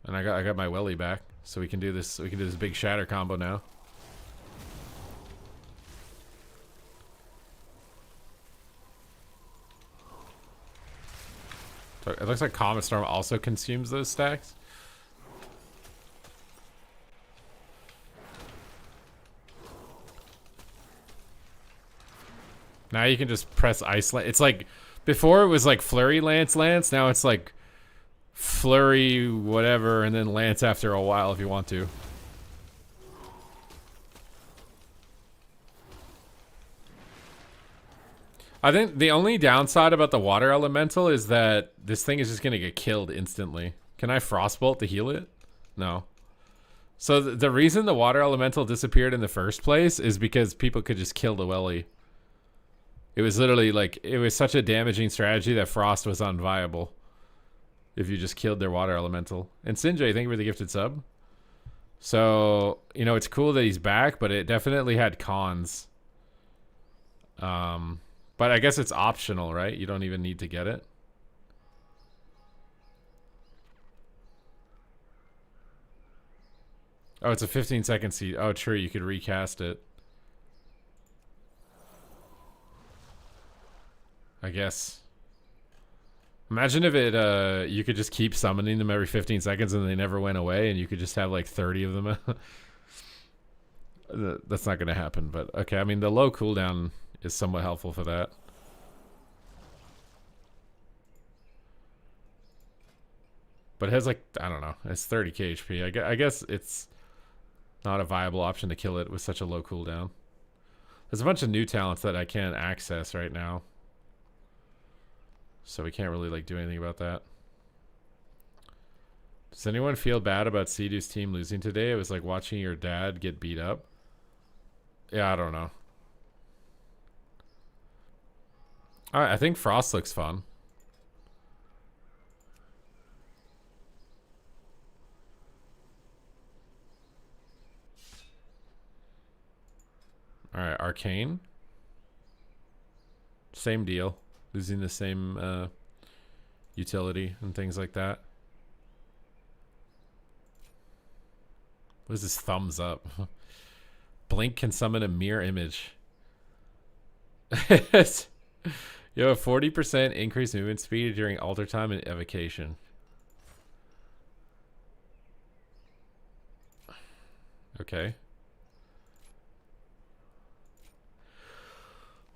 And I got my welly back, so we can do this. We can do this big shatter combo now. So it looks like Comet Storm also consumes those stacks. Now you can just press Ice Lance. It's like, before it was like Flurry Lance Lance. Now it's like Flurry whatever and then Lance after a while if you want to. I think the only downside about the Water Elemental is that this thing is just going to get killed instantly. Can I Frostbolt to heal it? No. So the reason the Water Elemental disappeared in the first place is because people could just kill the Welly. It was literally like, it was such a damaging strategy that Frost was unviable if you just killed their Water Elemental. And Sinjay, thank you for the gifted sub. So, you know, it's cool that he's back, but it definitely had cons. But I guess it's optional, right? You don't even need to get it. Oh, it's a 15-second seed. Oh, true. You could recast it. I guess. Imagine if it, you could just keep summoning them every 15 seconds and they never went away and you could just have like 30 of them. That's not going to happen, but okay. I mean, the low cooldown is somewhat helpful for that. But it has like, I don't know, it's 30k HP. I guess it's not a viable option to kill it with such a low cooldown. There's a bunch of new talents that I can't access right now. So we can't really like do anything about that. Does anyone feel bad about Sea-Doo's team losing today? It was like watching your dad get beat up. Yeah, I don't know. I think Frost looks fun. Alright, Arcane. Same deal. Losing the same utility and things like that. What is this thumbs up? Blink can summon a mirror image. You have a 40% increased movement speed during alter time and evocation. Okay.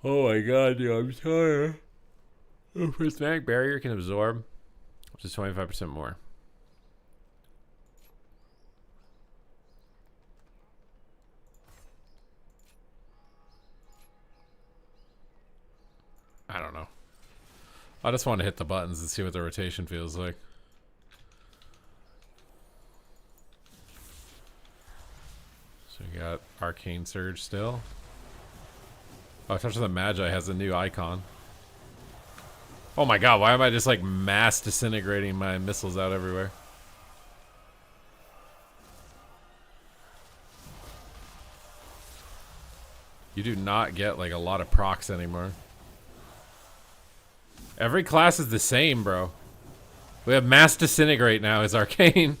Oh my god, dude, I'm tired. Prismatic barrier can absorb up to 25% more. I don't know. I just want to hit the buttons and see what the rotation feels like. So we got Arcane Surge still. Oh, Touch of the Magi has a new icon. Oh my god, why am I just like mass disintegrating my missiles out everywhere? You do not get like a lot of procs anymore. Every class is the same, bro. We have mass disintegrate now as Arcane.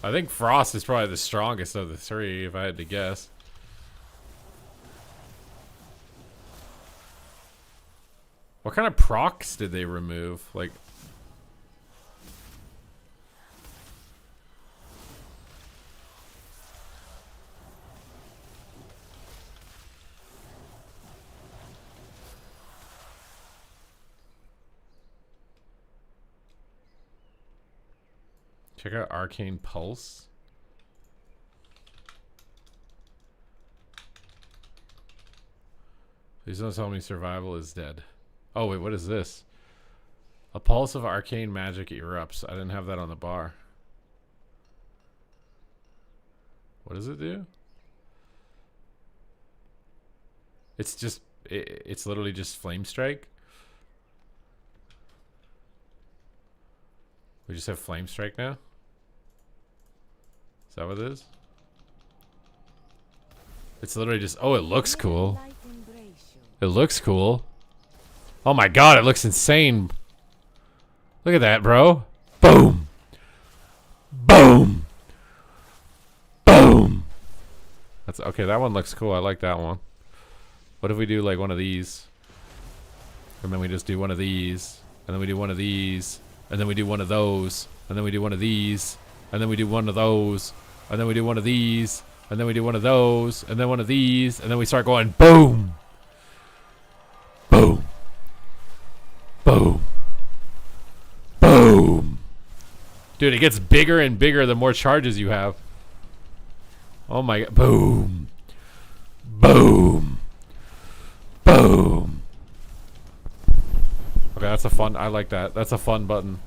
I think Frost is probably the strongest of the three, if I had to guess. What kind of procs did they remove? Like... Check out Arcane Pulse. Please don't tell me survival is dead. Oh wait, what is this? A pulse of arcane magic erupts. I didn't have that on the bar. What does it do? It's just, it's literally just Flame Strike. We just have Flame Strike now? Is that what it is? It's literally just... Oh, it looks cool. It looks cool. Oh my god, it looks insane. Look at that, bro. Boom. Boom. Boom. That's okay, that one looks cool. I like that one. What if we do like one of these? And then we just do one of these. And then we do one of these. And then we do one of those. And then we do one of these. And then we do one of those. And then we do one of these. And then we do one of those. And then one of these. And then we start going boom. Boom. Boom. Boom. Dude, it gets bigger and bigger the more charges you have. Oh my god. Boom. Boom. Boom. Okay, that's a fun... I like that. That's a fun button.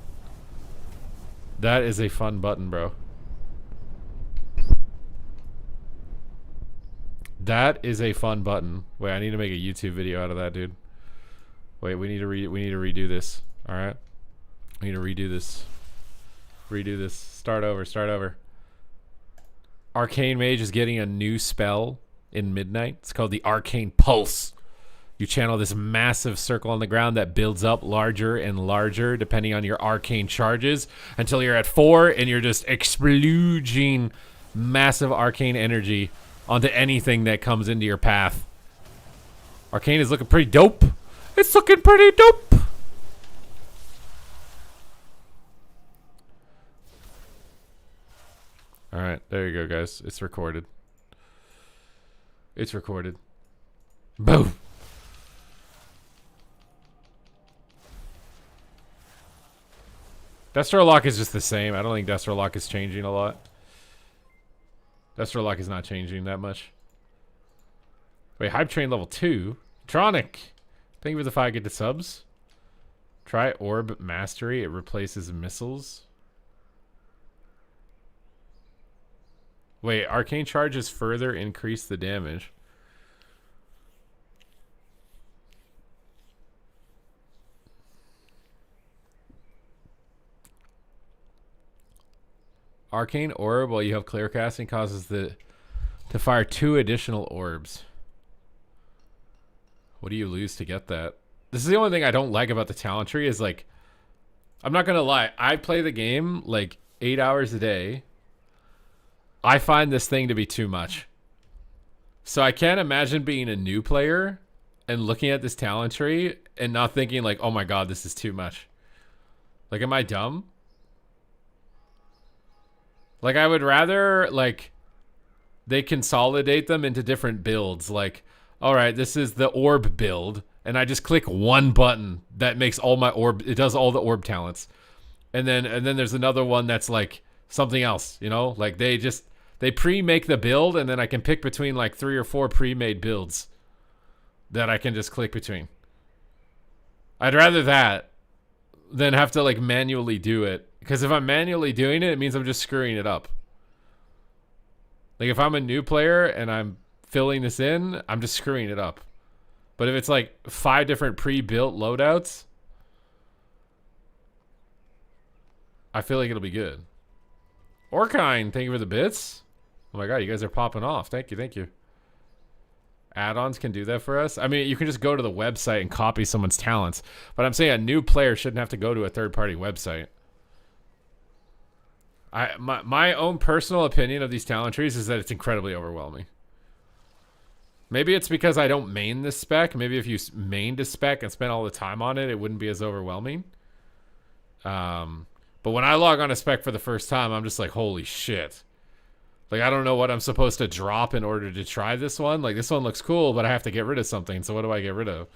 That is a fun button, bro. That is a fun button. Wait, I need to make a YouTube video out of that, dude. Wait, we need to redo this. All right, we need to redo this. Redo this. Start over. Start over. Arcane Mage is getting a new spell in Midnight. It's called the Arcane Pulse. You channel this massive circle on the ground that builds up larger and larger depending on your arcane charges until you're at 4 and you're just exploding massive arcane energy onto anything that comes into your path. Arcane is looking pretty dope. It's looking pretty dope. All right, there you go, guys. It's recorded. It's recorded. Boom. Destrolock is just the same. I don't think Destrolock is changing a lot. Destrolock is not changing that much. Wait, Hype Train level 2? Tronic! Thank you for the 5 get the subs. Try Orb Mastery. It replaces missiles. Wait, Arcane Charges further increase the damage. Arcane Orb, while you have clear casting, causes to fire 2 additional orbs. What do you lose to get that? This is the only thing I don't like about the talent tree is like, I'm not gonna lie, I play the game like 8 hours a day. I find this thing to be too much. So I can't imagine being a new player and looking at this talent tree and not thinking like, oh my god, this is too much. Like, am I dumb? Like, I would rather, like, they consolidate them into different builds. Like, all right, this is the orb build, and I just click one button that makes all my orb, it does all the orb talents. And then there's another one that's, like, something else, you know? Like, they pre-make the build, and then I can pick between, like, 3 or 4 pre-made builds that I can just click between. I'd rather that than have to, like, manually do it. Because if I'm manually doing it, it means I'm just screwing it up. Like, if I'm a new player and I'm filling this in, I'm just screwing it up. But if it's like 5 different pre-built loadouts, I feel like it'll be good. Orkine, thank you for the bits. Oh my god, you guys are popping off. Thank you, thank you. Add-ons can do that for us. I mean, you can just go to the website and copy someone's talents. But I'm saying a new player shouldn't have to go to a third-party website. My own personal opinion of these talent trees is that it's incredibly overwhelming. Maybe it's because I don't main this spec. Maybe if you mained a spec and spent all the time on it, it wouldn't be as overwhelming. But when I log on a spec for the first time, I'm just like, holy shit. Like, I don't know what I'm supposed to drop in order to try this one. Like, this one looks cool, but I have to get rid of something. So what do I get rid of?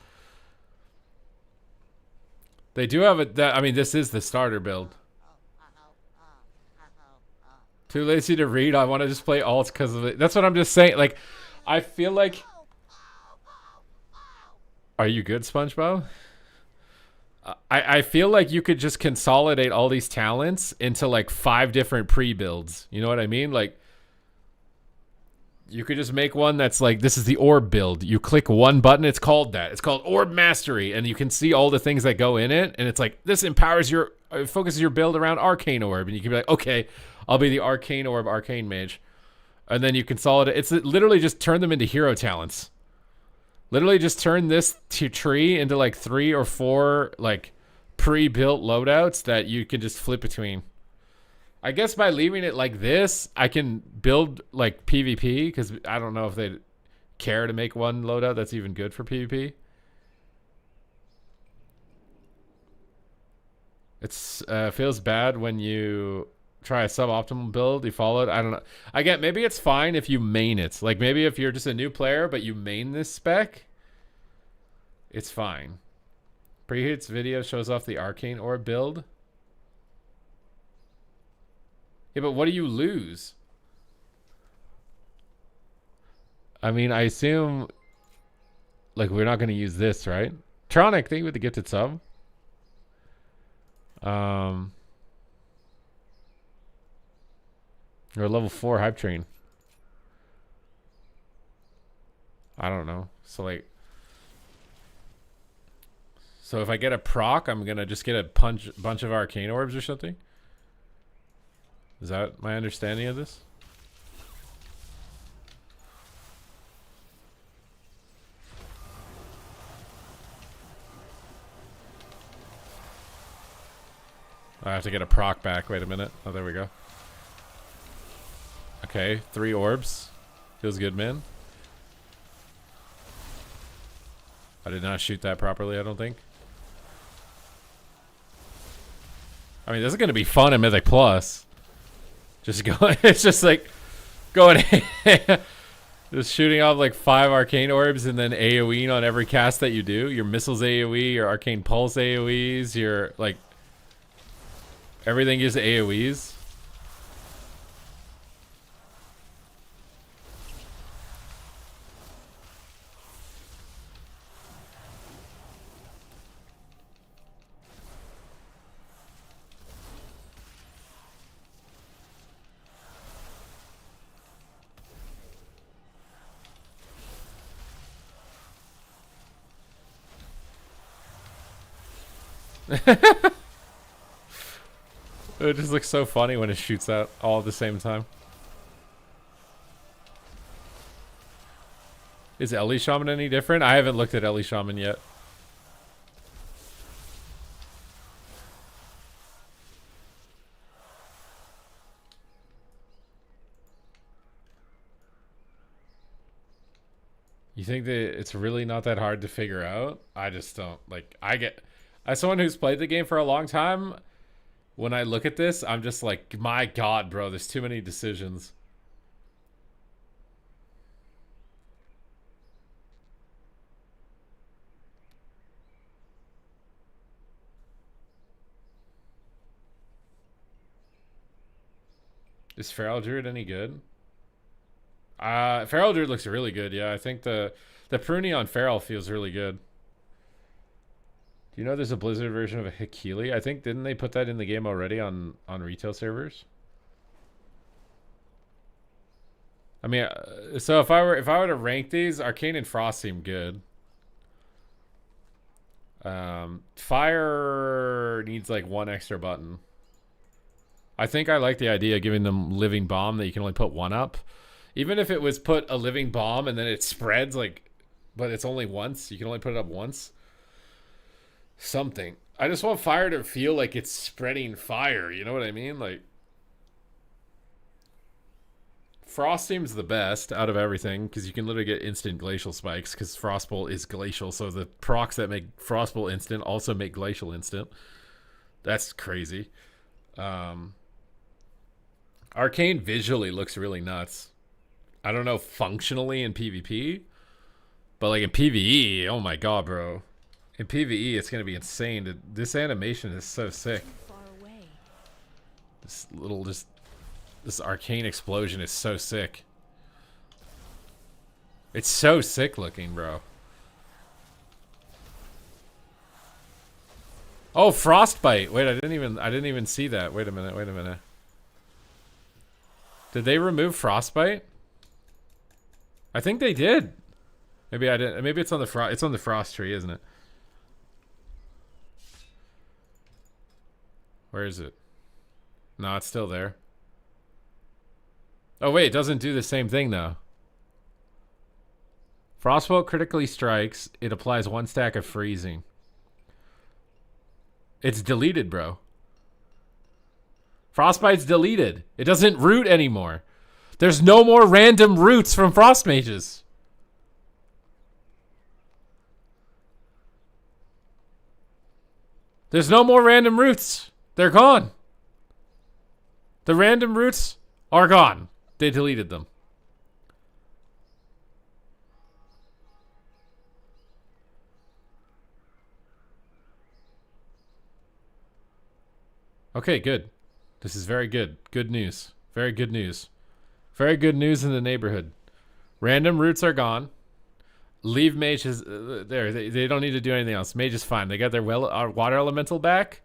They do have it. I mean, this is the starter build. Too lazy to read. I want to just play alts because of it. That's what I'm just saying. Like, I feel like... Are you good, SpongeBob? I feel like you could just consolidate all these talents into like 5 different pre-builds. You know what I mean? Like, You could just make one that's like, this is the orb build. You click one button, it's called that. It's called Orb Mastery, and you can see all the things that go in it, and it's like, this empowers your, focuses your build around Arcane Orb, and you can be like, okay, I'll be the Arcane Orb Arcane Mage. And then you consolidate. It's literally just turn them into hero talents. Literally just turn this tree into like 3 or 4 like pre-built loadouts that you can just flip between. I guess by leaving it like this, I can build like PvP, because I don't know if they'd care to make one loadout that's even good for PvP. It's feels bad when you try a suboptimal build, you follow it. I don't know. I get, maybe it's fine if you main it. Like maybe if you're just a new player but you main this spec, it's fine. Preheat's video shows off the Arcane Orb build. Yeah, but what do you lose? I mean, I assume like we're not going to use this, right? Tronic, thank you with the gifted sub. Or level 4 hype train. I don't know. So like, so if I get a proc, I'm gonna just get a bunch of arcane orbs or something. Is that my understanding of this? I have to get a proc back. Wait a minute. Oh, there we go. Okay, 3 orbs. Feels good, man. I did not shoot that properly, I don't think. I mean, this is going to be fun in Mythic Plus. Just going, it's just like going, just shooting off like 5 arcane orbs and then AoEing on every cast that you do. Your missiles AoE, your arcane pulse AoEs, your like, everything is AoEs. It just looks so funny when it shoots out all at the same time. Is Ellie Shaman any different? I haven't looked at Ellie Shaman yet. You think that it's really not that hard to figure out? I just don't. Like, as someone who's played the game for a long time, when I look at this, I'm just like, my God, bro, there's too many decisions. Is Feral Druid any good? Feral Druid looks really good, yeah. I think the pruning on Feral feels really good. Do you know there's a Blizzard version of a Hikili? I think, didn't they put that in the game already on retail servers? I mean, so if I were to rank these, Arcane and Frost seem good. Fire needs like 1 extra button. I think I like the idea of giving them Living Bomb that you can only put 1 up. Even if it was put a Living Bomb and then it spreads, like, but it's only once. You can only put it up once. Something. I just want fire to feel like it's spreading fire. You know what I mean? Like, Frost seems the best out of everything because you can literally get instant glacial spikes because Frostbolt is glacial. So the procs that make Frostbolt instant also make glacial instant. That's crazy. Arcane visually looks really nuts. I don't know functionally in PvP, but like in PvE, oh my God, bro. In PvE, it's gonna be insane. This animation is so sick. This little, this arcane explosion is so sick. It's so sick looking, bro. Oh, Frostbite. Wait, I didn't even see that. Wait a minute. Did they remove Frostbite? I think they did. Maybe I didn't. Maybe it's on the frost. It's on the frost tree, isn't it? Where is it? No, it's still there. Oh wait, it doesn't do the same thing though. Frostbolt critically strikes. It applies 1 stack of freezing. It's deleted, bro. Frostbite's deleted. It doesn't root anymore. There's no more random roots from frost mages. There's no more random roots. They're gone. The random roots are gone. They deleted them. Okay, good. This is very good. Good news. Very good news. Very good news in the neighborhood. Random roots are gone. Leave mages there. They don't need to do anything else. Mage is fine. They got their water elemental back.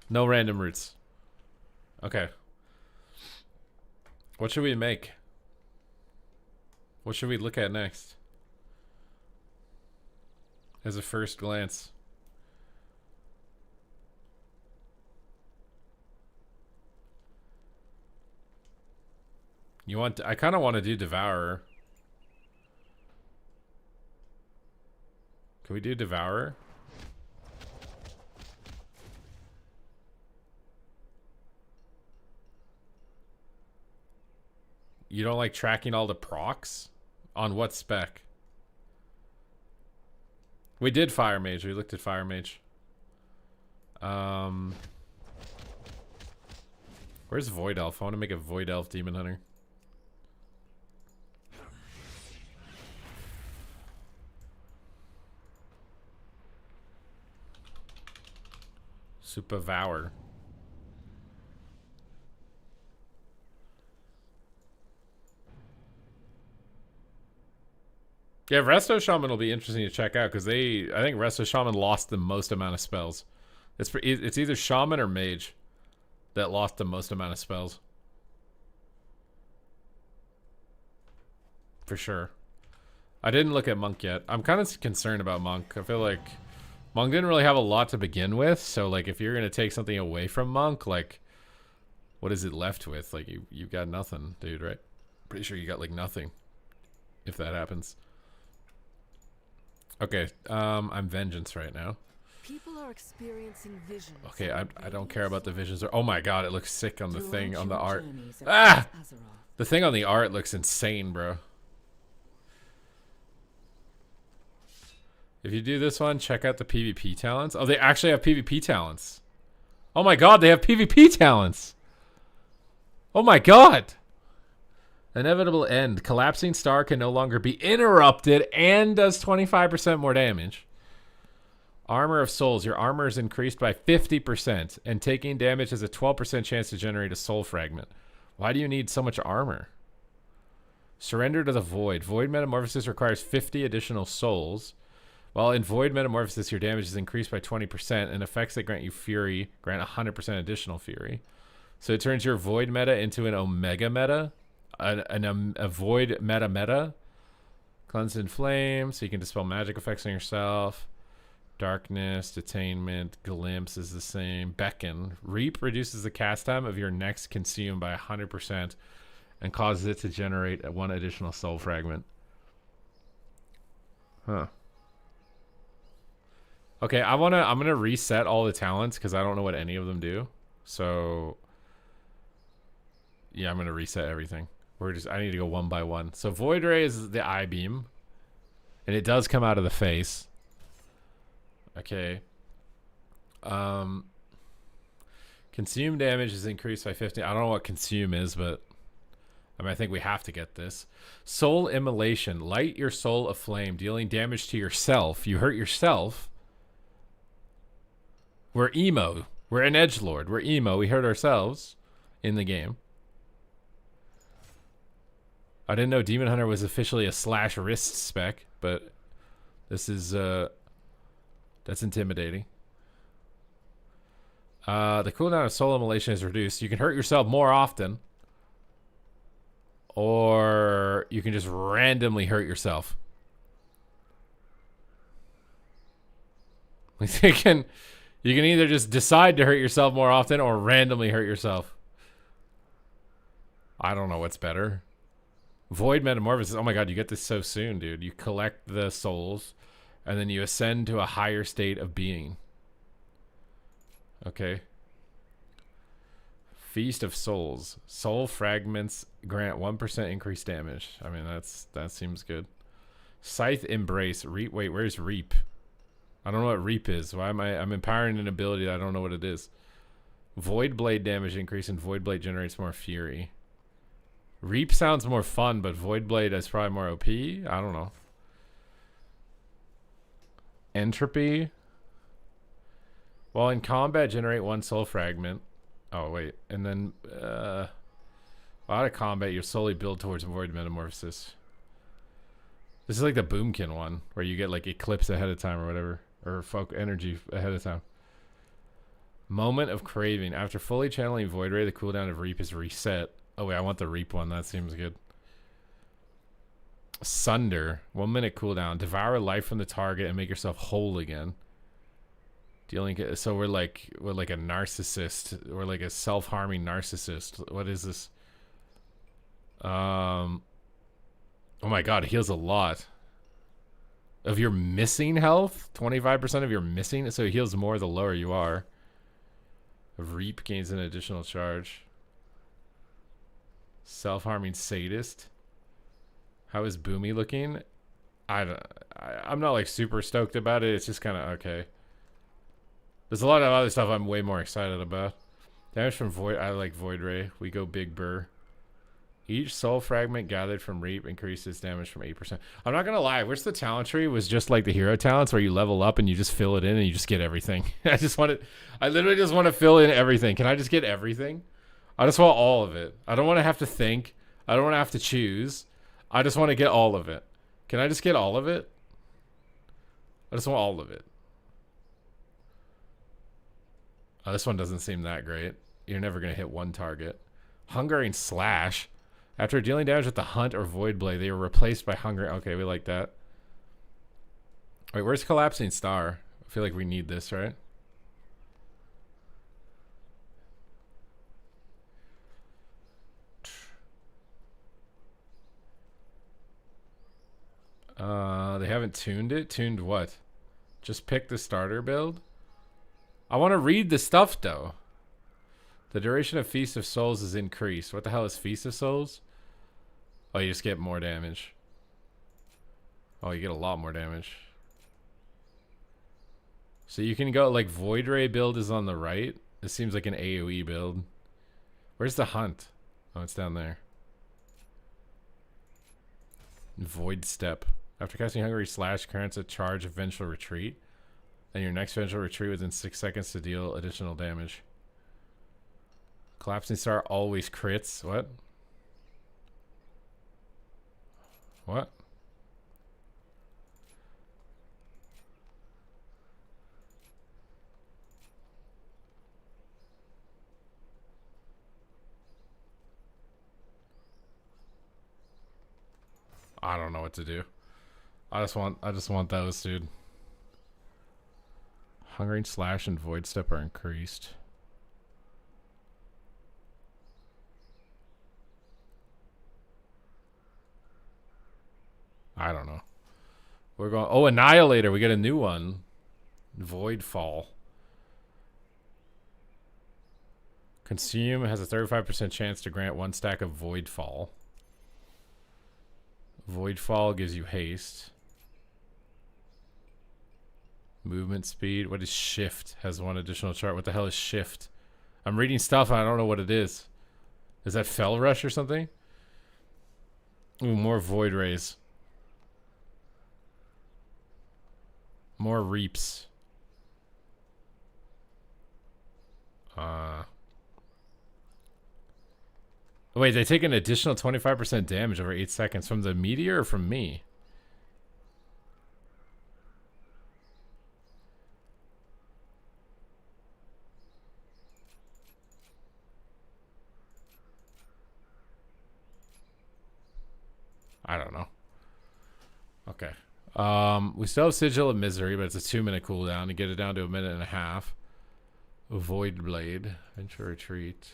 No random roots. Okay. What should we make? What should we look at next? As a first glance. You want? I kind of want to do Devourer. Can we do Devourer? You don't like tracking all the procs? On what spec? We did Fire Mage. We looked at Fire Mage. Where's Void Elf? I want to make a Void Elf Demon Hunter. Supervour. Yeah, Resto Shaman will be interesting to check out because I think Resto Shaman lost the most amount of spells. It's either Shaman or Mage that lost the most amount of spells. For sure. I didn't look at Monk yet. I'm kind of concerned about Monk. I feel like Monk didn't really have a lot to begin with, so like if you're gonna take something away from Monk, like what is it left with? Like you got nothing, dude, right? Pretty sure you got like nothing if that happens. Okay, I'm Vengeance right now. People are experiencing visions. Okay, I don't care about the visions. Oh my god, it looks sick on the thing, on the art. Ah! The thing on the art looks insane, bro. If you do this one, check out the PvP talents. Oh, they actually have PvP talents. Oh my god, they have PvP talents. Oh my god. Inevitable end. Collapsing star can no longer be interrupted and does 25% more damage. Armor of Souls. Your armor is increased by 50%, and taking damage has a 12% chance to generate a soul fragment. Why do you need so much armor? Surrender to the Void. Void Metamorphosis requires 50 additional souls. While in Void Metamorphosis, your damage is increased by 20%, and effects that grant you Fury grant 100% additional Fury. So it turns your Void meta into an Omega meta. A Void meta. Cleanse in Flame, so you can dispel magic effects on yourself. Darkness, Detainment, Glimpse is the same. Beckon. Reap reduces the cast time of your next consume by 100% and causes it to generate 1 additional soul fragment. Huh. Okay, I'm gonna reset all the talents because I don't know what any of them do. So yeah, I'm gonna reset everything. I need to go one by one. So Void Ray is the eye beam, and it does come out of the face. Okay. Consume damage is increased by 50. I don't know what consume is, but I mean, I think we have to get this. Soul Immolation. Light your soul aflame, dealing damage to yourself. You hurt yourself. We're emo. We're an edgelord. We're emo. We hurt ourselves in the game. I didn't know Demon Hunter was officially a slash wrist spec, but this is that's intimidating. The cooldown of Soul Immolation is reduced. You can hurt yourself more often. or you can just randomly hurt yourself. You can either just decide to hurt yourself more often or randomly hurt yourself. I don't know what's better. Void Metamorphosis. Oh my god, you get this so soon, dude. You collect the souls, and then you ascend to a higher state of being. Okay. Feast of Souls. Soul fragments grant 1% increased damage. I mean, that seems good. Scythe Embrace. Reap. Wait, where's Reap? I don't know what Reap is. Why am I'm empowering an ability that I don't know what it is. Void Blade damage increase, and Void Blade generates more fury. Reap sounds more fun, but Void Blade is probably more OP. I don't know. Entropy. While in combat, generate 1 soul fragment. Oh, wait. And then, out of combat, you slowly build towards Void Metamorphosis. This is like the Boomkin one, where you get like Eclipse ahead of time or whatever. Or Folk Energy ahead of time. Moment of Craving. After fully channeling Void Ray, the cooldown of Reap is reset. Oh, wait, I want the Reap one. That seems good. Sunder. 1 minute cooldown. Devour life from the target and make yourself whole again. Dealing. So we're like a narcissist. We're like a self-harming narcissist. What is this? Oh my god, it heals a lot. Of your missing health? 25% of your missing? So it heals more the lower you are. Reap gains an additional charge. Self-harming sadist. How is Boomy looking? I'm not like super stoked about it. It's just kind of okay. There's a lot of other stuff I'm way more excited about. Damage from Void. I like Void Ray. We go Big Burr. Each soul fragment gathered from Reap increases damage from 8%. I'm not gonna lie. I wish the talent tree was just like the hero talents, where you level up and you just fill it in and you just get everything. I literally just want to fill in everything. Can I just get everything? I just want all of it. I don't want to have to think. I don't want to have to choose. I just want to get all of it. Can I just get all of it? I just want all of it. Oh, this one doesn't seem that great. You're never going to hit one target. Hungering Slash. After dealing damage with the Hunt or Void Blade, they are replaced by Hunger. Okay, we like that. Wait, where's Collapsing Star? I feel like we need this, right? They haven't tuned it. Tuned what? Just pick the starter build? I want to read the stuff, though. The duration of Feast of Souls is increased. What the hell is Feast of Souls? Oh, you just get more damage. Oh, you get a lot more damage. So you can go, like, Void Ray build is on the right. This seems like an AoE build. Where's the Hunt? Oh, it's down there. Void Step. After casting Hungry Slash, grants a charge of Vengeful Retreat. And your next Vengeful Retreat within 6 seconds to deal additional damage. Collapsing Star always crits. What? What? I don't know what to do. I just want those, dude. Hungering Slash and Void Step are increased. I don't know. We're going. Oh, Annihilator. We get a new one. Void Fall. Consume has a 35% chance to grant 1 stack of Void Fall. Void Fall gives you haste. Movement speed. What is Shift? Has 1 additional chart. What the hell is Shift? I'm reading stuff and I don't know what it is. Is that Fell Rush or something? Ooh, more Void Rays. More Reaps. Wait, they take an additional 25% damage over 8 seconds from the meteor or from me? We still have Sigil of Misery, but it's a 2-minute cooldown to get it down to 1.5 minutes. Void Blade. Venture Retreat.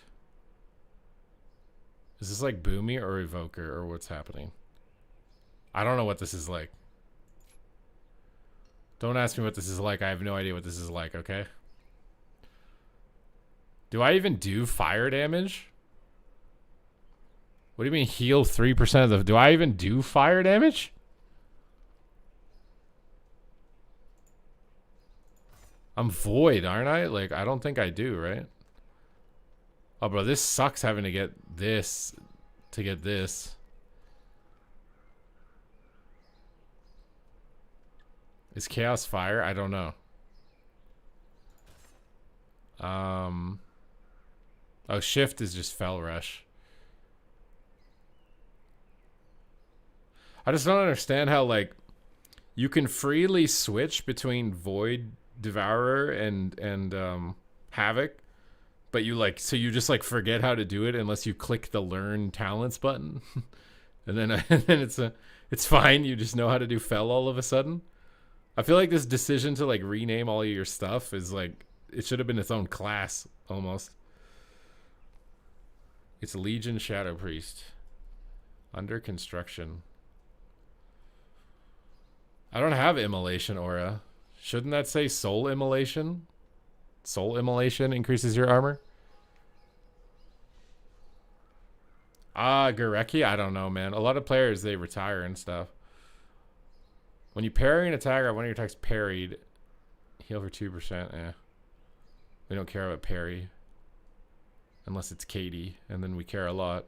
Is this like Boomy or Evoker or what's happening? I don't know what this is like. Don't ask me what this is like. I have no idea what this is like, okay? Do I even do fire damage? What do you mean heal 3% of the... Do I even do fire damage? I'm void, aren't I? Like, I don't think I do, right? Oh, bro, this sucks having to get this to get this. Is Chaos fire? I don't know. Oh, shift is just Fell Rush. I just don't understand how, like, you can freely switch between Void, Devourer, and Havoc, but you, like, so you just, like, forget how to do it unless you click the Learn Talents button. and then it's fine. You just know how to do Fell all of a sudden. I feel like this decision to, like, rename all of your stuff is, like, it should have been its own class, almost. It's Legion Shadow Priest. Under construction. I don't have Immolation Aura. Shouldn't that say Soul Immolation? Soul Immolation increases your armor? Gareki? I don't know, man. A lot of players, they retire and stuff. When you parry an attacker, one of your attacks parried. Heal for 2%. Eh. We don't care about parry. Unless it's Katie. And then we care a lot.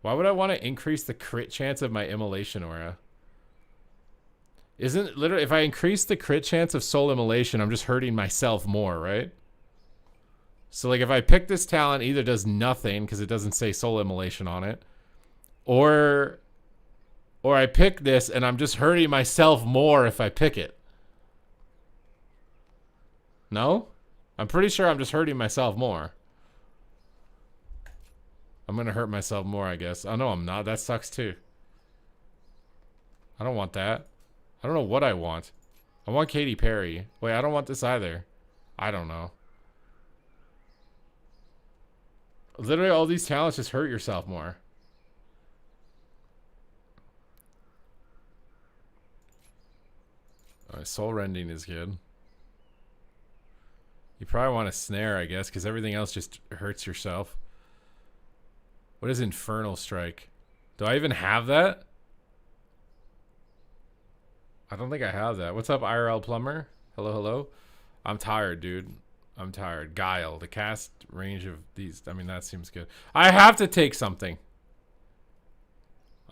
Why would I want to increase the crit chance of my Immolation Aura? Isn't literally, if I increase the crit chance of Soul Immolation, I'm just hurting myself more, right? So, like, if I pick this talent, either does nothing because it doesn't say Soul Immolation on it, or I pick this and I'm just hurting myself more if I pick it. No? I'm pretty sure I'm just hurting myself more. I'm gonna hurt myself more, I guess. Oh, no, I'm not. That sucks, too. I don't want that. I don't know what I want. I want Katy Perry. Wait, I don't want this either. I don't know. Literally, all these talents just hurt yourself more. Alright, Soul Rending is good. You probably want a Snare, I guess, because everything else just hurts yourself. What is Infernal Strike? Do I even have that? I don't think I have that. What's up, IRL Plumber? Hello, hello. I'm tired, dude. I'm tired. Guile. The cast range of these. I mean, that seems good. I have to take something.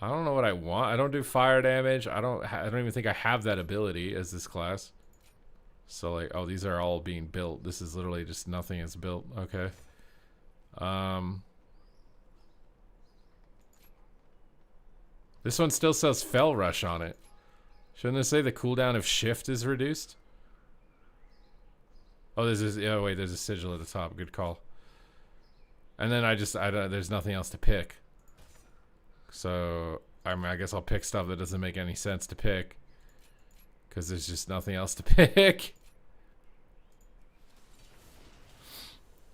I don't know what I want. I don't do fire damage. I don't even think I have that ability as this class. So, like, oh, these are all being built. This is literally just nothing is built. Okay. This one still says Fell Rush on it. Shouldn't it say the cooldown of shift is reduced? Oh, wait, there's a sigil at the top. Good call. And then there's nothing else to pick. So, I mean, I guess I'll pick stuff that doesn't make any sense to pick. Because there's just nothing else to pick.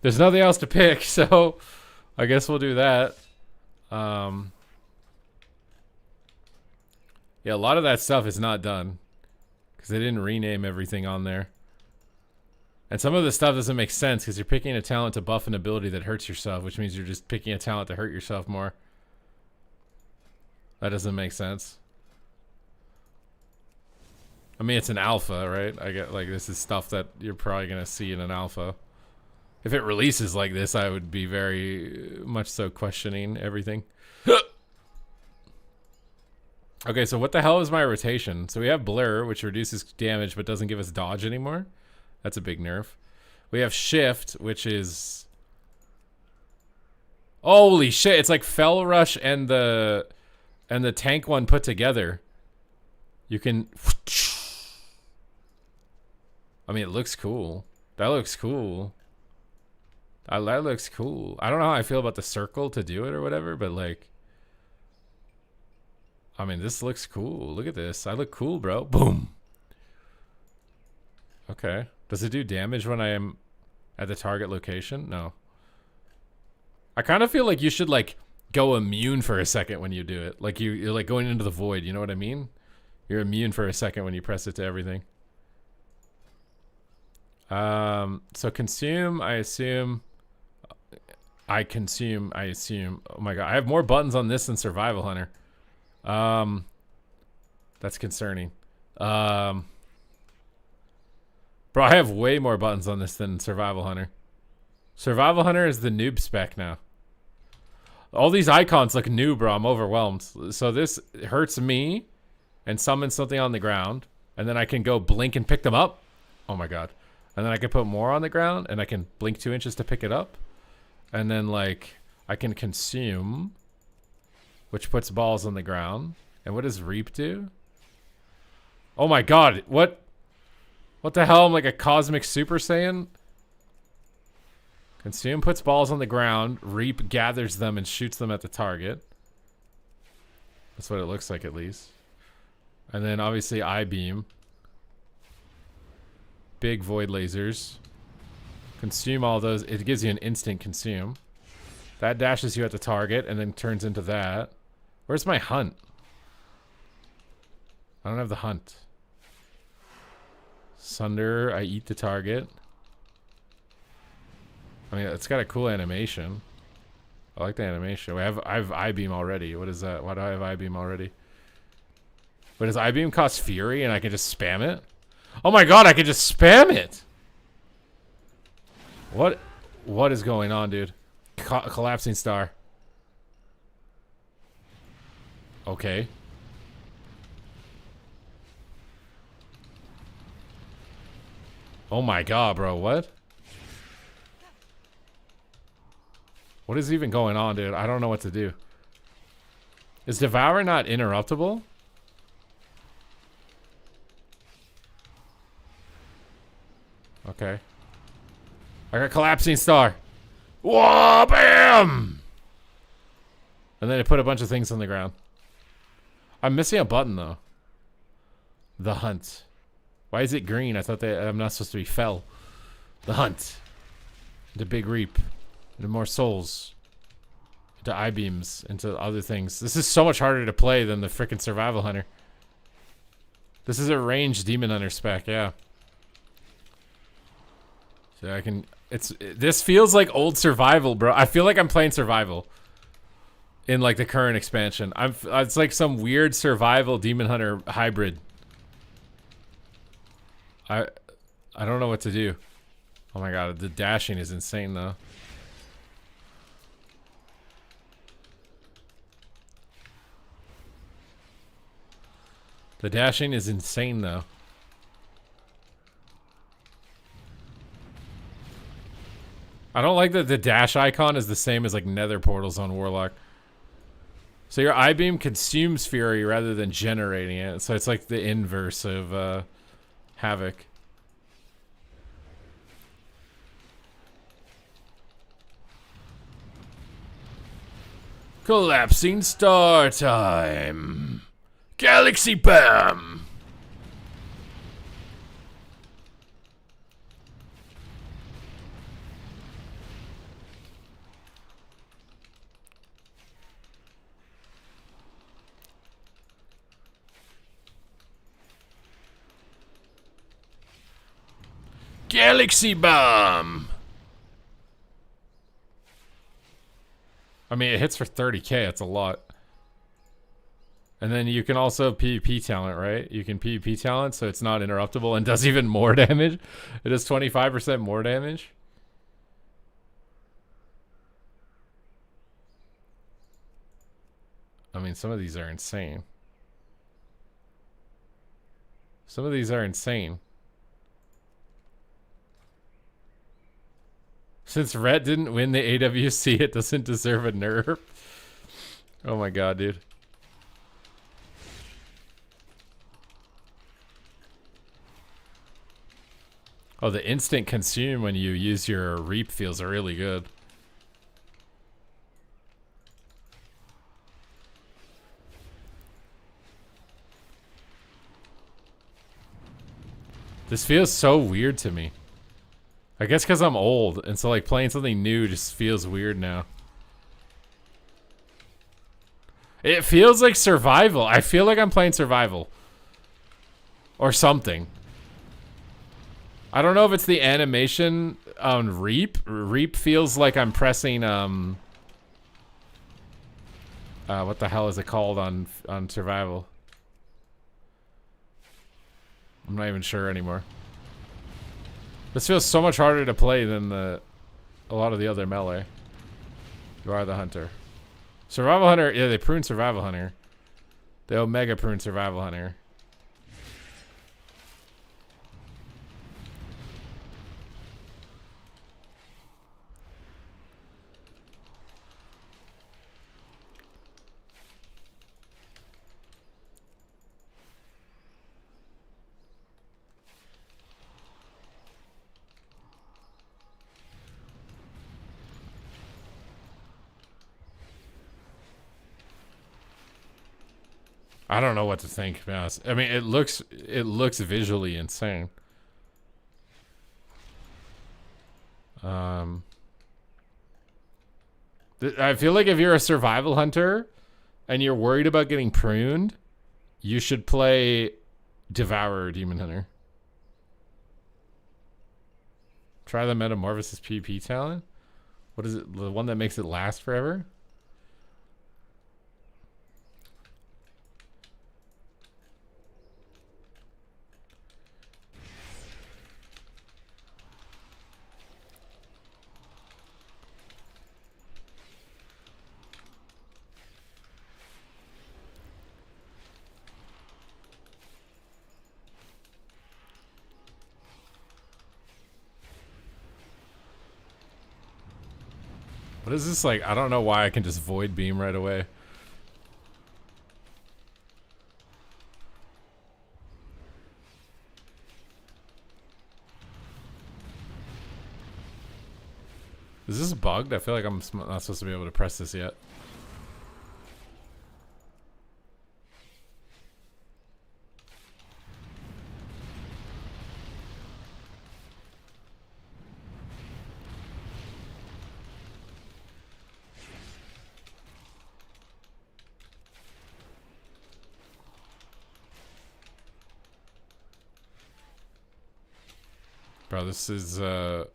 There's nothing else to pick, so I guess we'll do that. Yeah, a lot of that stuff is not done. Because they didn't rename everything on there. And some of the stuff doesn't make sense because you're picking a talent to buff an ability that hurts yourself, which means you're just picking a talent to hurt yourself more. That doesn't make sense. I mean, it's an alpha, right? I get, like, this is stuff that you're probably going to see in an alpha. If it releases like this, I would be very much so questioning everything. Okay, so what the hell is my rotation? So we have Blur, which reduces damage but doesn't give us dodge anymore. That's a big nerf. We have Shift, which is... Holy shit, it's like Fell Rush and the tank one put together. You can... I mean, it looks cool. That looks cool. That looks cool. I don't know how I feel about the circle to do it or whatever, but like... I mean, this looks cool. Look at this. I look cool, bro. Boom. Okay. Does it do damage when I am at the target location? No. I kind of feel like you should like go immune for a second when you do it. Like you're like going into the void. You know what I mean? You're immune for a second when you press it to everything. So consume, I assume. I consume, I assume. Oh my god, I have more buttons on this than Survival Hunter. That's concerning. Bro, I have way more buttons on this than Survival Hunter. Survival Hunter is the noob spec now. All these icons look new, bro. I'm overwhelmed. So this hurts me and summons something on the ground. And then I can go blink and pick them up. Oh my god. And then I can put more on the ground and I can blink 2 inches to pick it up. And then like I can consume, which puts balls on the ground. And what does Reap do? Oh my god. What the hell? I'm like a cosmic Super Saiyan? Consume puts balls on the ground. Reap gathers them and shoots them at the target. That's what it looks like, at least. And then obviously I-beam. Big void lasers. Consume all those. It gives you an instant consume. That dashes you at the target and then turns into that. Where's my hunt? I don't have the hunt. Sunder, I eat the target. I mean, it's got a cool animation. I like the animation. I have I-beam already. What is that? Why do I have I-beam already? But does I-beam cost fury and I can just spam it? Oh my god, I can just spam it! What is going on, dude? Collapsing star. Okay. Oh my god, bro, what? What is even going on, dude? I don't know what to do. Is Devourer not interruptible? Okay. I got collapsing star. Whoa, bam! And then it put a bunch of things on the ground. I'm missing a button, though. The hunt. Why is it green? I thought that I'm not supposed to be fell. The hunt. The big reap. Into more souls. Into I-beams. Into other things. This is so much harder to play than the frickin' Survival Hunter. This is a ranged Demon Hunter spec, yeah. So I can... This feels like old Survival, bro. I feel like I'm playing Survival. In like the current expansion. It's like some weird Survival Demon Hunter hybrid. I don't know what to do. Oh my god, the dashing is insane though. The dashing is insane though. I don't like that the dash icon is the same as like nether portals on Warlock. So your I-beam consumes fury rather than generating it. So it's like the inverse of Havoc. Collapsing star time. Galaxy Bam. Galaxy Bomb! I mean, it hits for 30k. That's a lot. And then you can also PvP talent, right? You can PvP talent, so it's not interruptible and does even more damage. It does 25% more damage. I mean, some of these are insane. Some of these are insane. Since Rhett didn't win the AWC, it doesn't deserve a nerf. Oh my god, dude. Oh, the instant consume when you use your reap feels really good. This feels so weird to me. I guess because I'm old, and so like playing something new just feels weird now. It feels like survival. I feel like I'm playing survival. Or something. I don't know if it's the animation on Reap. Reap feels like I'm pressing what the hell is it called on survival? I'm not even sure anymore. This feels so much harder to play than a lot of the other melee. You are the hunter. Survival hunter, yeah, they prune survival hunter. They omega prune survival hunter. I don't know what to think, to be honest. I mean, it looks visually insane. I feel like if you're a survival hunter and you're worried about getting pruned, you should play Devourer Demon Hunter. Try the Metamorphosis PvP talent. What is it? The one that makes it last forever? What is this like? I don't know why I can just void beam right away. Is this bugged? I feel like I'm not supposed to be able to press this yet. Bro, this is Bro,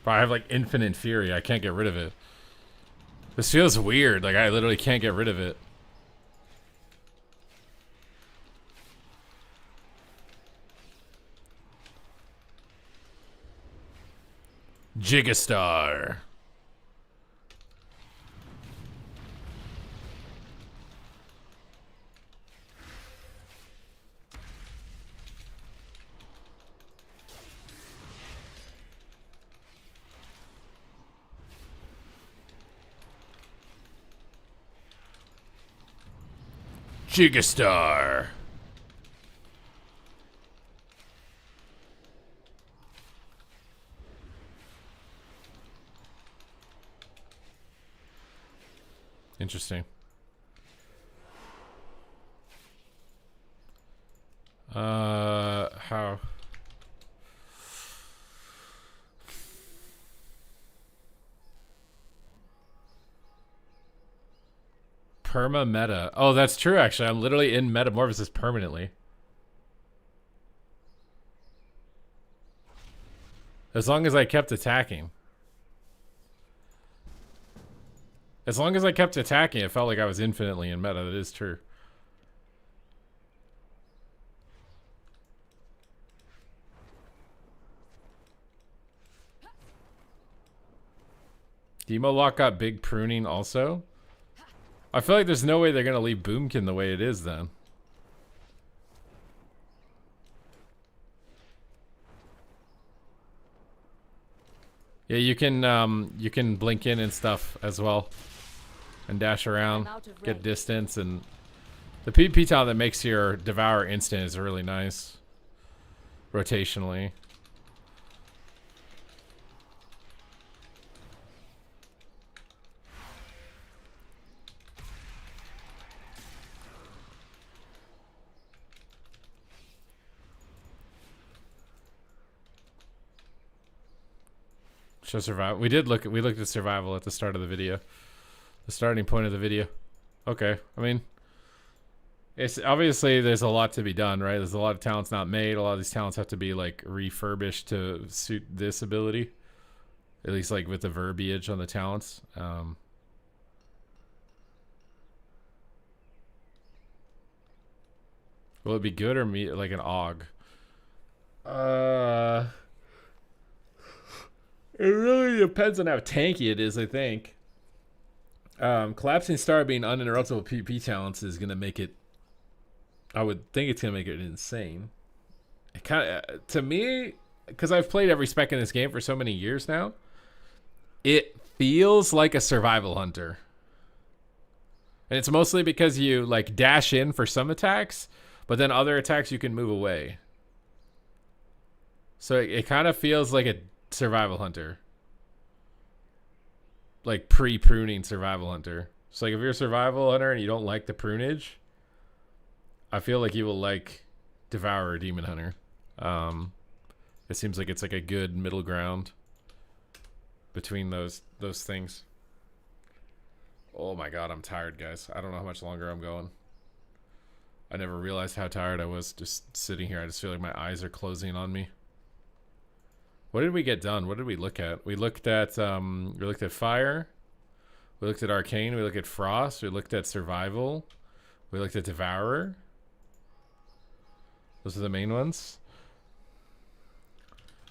I have like infinite fury. I can't get rid of it. This feels weird. Like I literally can't get rid of it. Gigastar. Gigastar. Interesting. How? Perma meta. Oh, that's true actually. I'm literally in Metamorphosis permanently. As long as I kept attacking. As long as I kept attacking, it felt like I was infinitely in meta. That is true. Demo Lock got big pruning also. I feel like there's no way they're gonna leave Boomkin the way it is then. Yeah, you can blink in and stuff as well. And dash around, get distance, and the PvP talent that makes your Devour instant is really nice. Rotationally. Show survival. We looked at survival at the start of the video. The starting point of the video. Okay. I mean, it's obviously there's a lot to be done, right? There's a lot of talents not made. A lot of these talents have to be like refurbished to suit this ability. At least like with the verbiage on the talents. Will it be good or like an AUG? It really depends on how tanky it is, I think. Collapsing Star being uninterruptible PvP talents is gonna make it. I would think it's gonna make it insane. It kind of, to me, because I've played every spec in this game for so many years now, it feels like a survival hunter. And it's mostly because you like dash in for some attacks, but then other attacks you can move away. So it kind of feels like a survival hunter. Like pre-pruning survival hunter. So like if you're a survival hunter and you don't like the prunage, I feel like you will like Devourer Demon Hunter. It seems like it's like a good middle ground between those things. Oh my god, I'm tired, guys. I don't know how much longer I'm going. I never realized how tired I was just sitting here. I just feel like my eyes are closing on me. What did we get done? What did we look at? We looked at fire. We looked at arcane. We looked at frost. We looked at survival. We looked at devourer. Those are the main ones.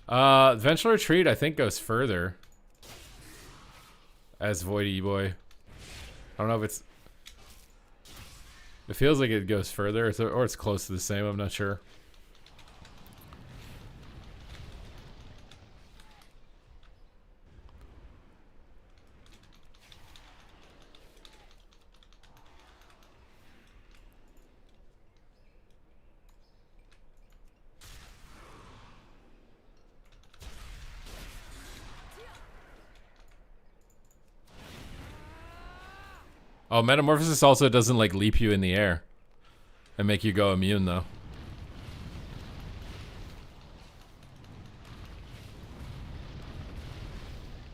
Vengeful Retreat I think goes further as Voidy Boy. I don't know if it's. It feels like it goes further, or it's close to the same. I'm not sure. Oh, Metamorphosis also doesn't like leap you in the air and make you go immune though.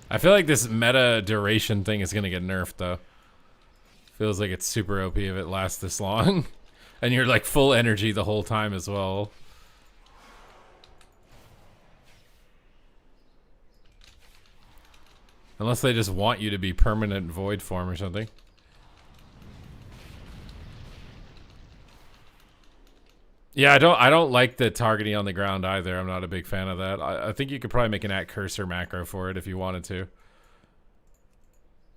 I feel like this meta duration thing is gonna get nerfed though. Feels like it's super OP if it lasts this long. And you're like full energy the whole time as well. Unless they just want you to be permanent void form or something. Yeah, I don't like the targeting on the ground either. I'm not a big fan of that. I think you could probably make an at cursor macro for it if you wanted to.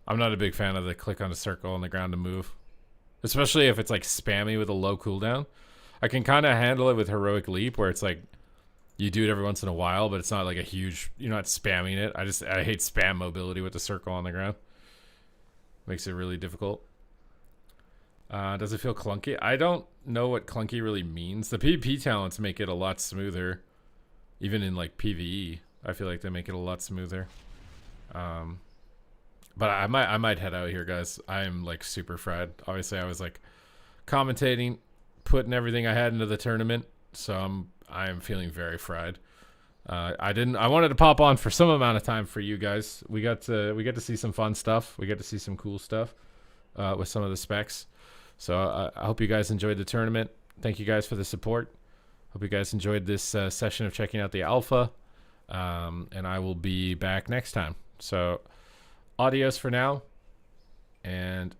I'm not a big fan of the click on a circle on the ground to move. Especially if it's like spammy with a low cooldown. I can kind of handle it with heroic leap where it's like you do it every once in a while, but it's not like a huge, you're not spamming it. I hate spam mobility with the circle on the ground. Makes it really difficult. Does it feel clunky? I don't know what clunky really means. The PvP talents make it a lot smoother. Even in like PvE, I feel like they make it a lot smoother. But I might head out here, guys. I am like super fried. Obviously, I was like commentating, putting everything I had into the tournament, so I am feeling very fried. I wanted to pop on for some amount of time for you guys. We get to see some fun stuff. We get to see some cool stuff with some of the specs. So I hope you guys enjoyed the tournament. Thank you guys for the support. Hope you guys enjoyed this session of checking out the alpha. And I will be back next time. So adios for now. And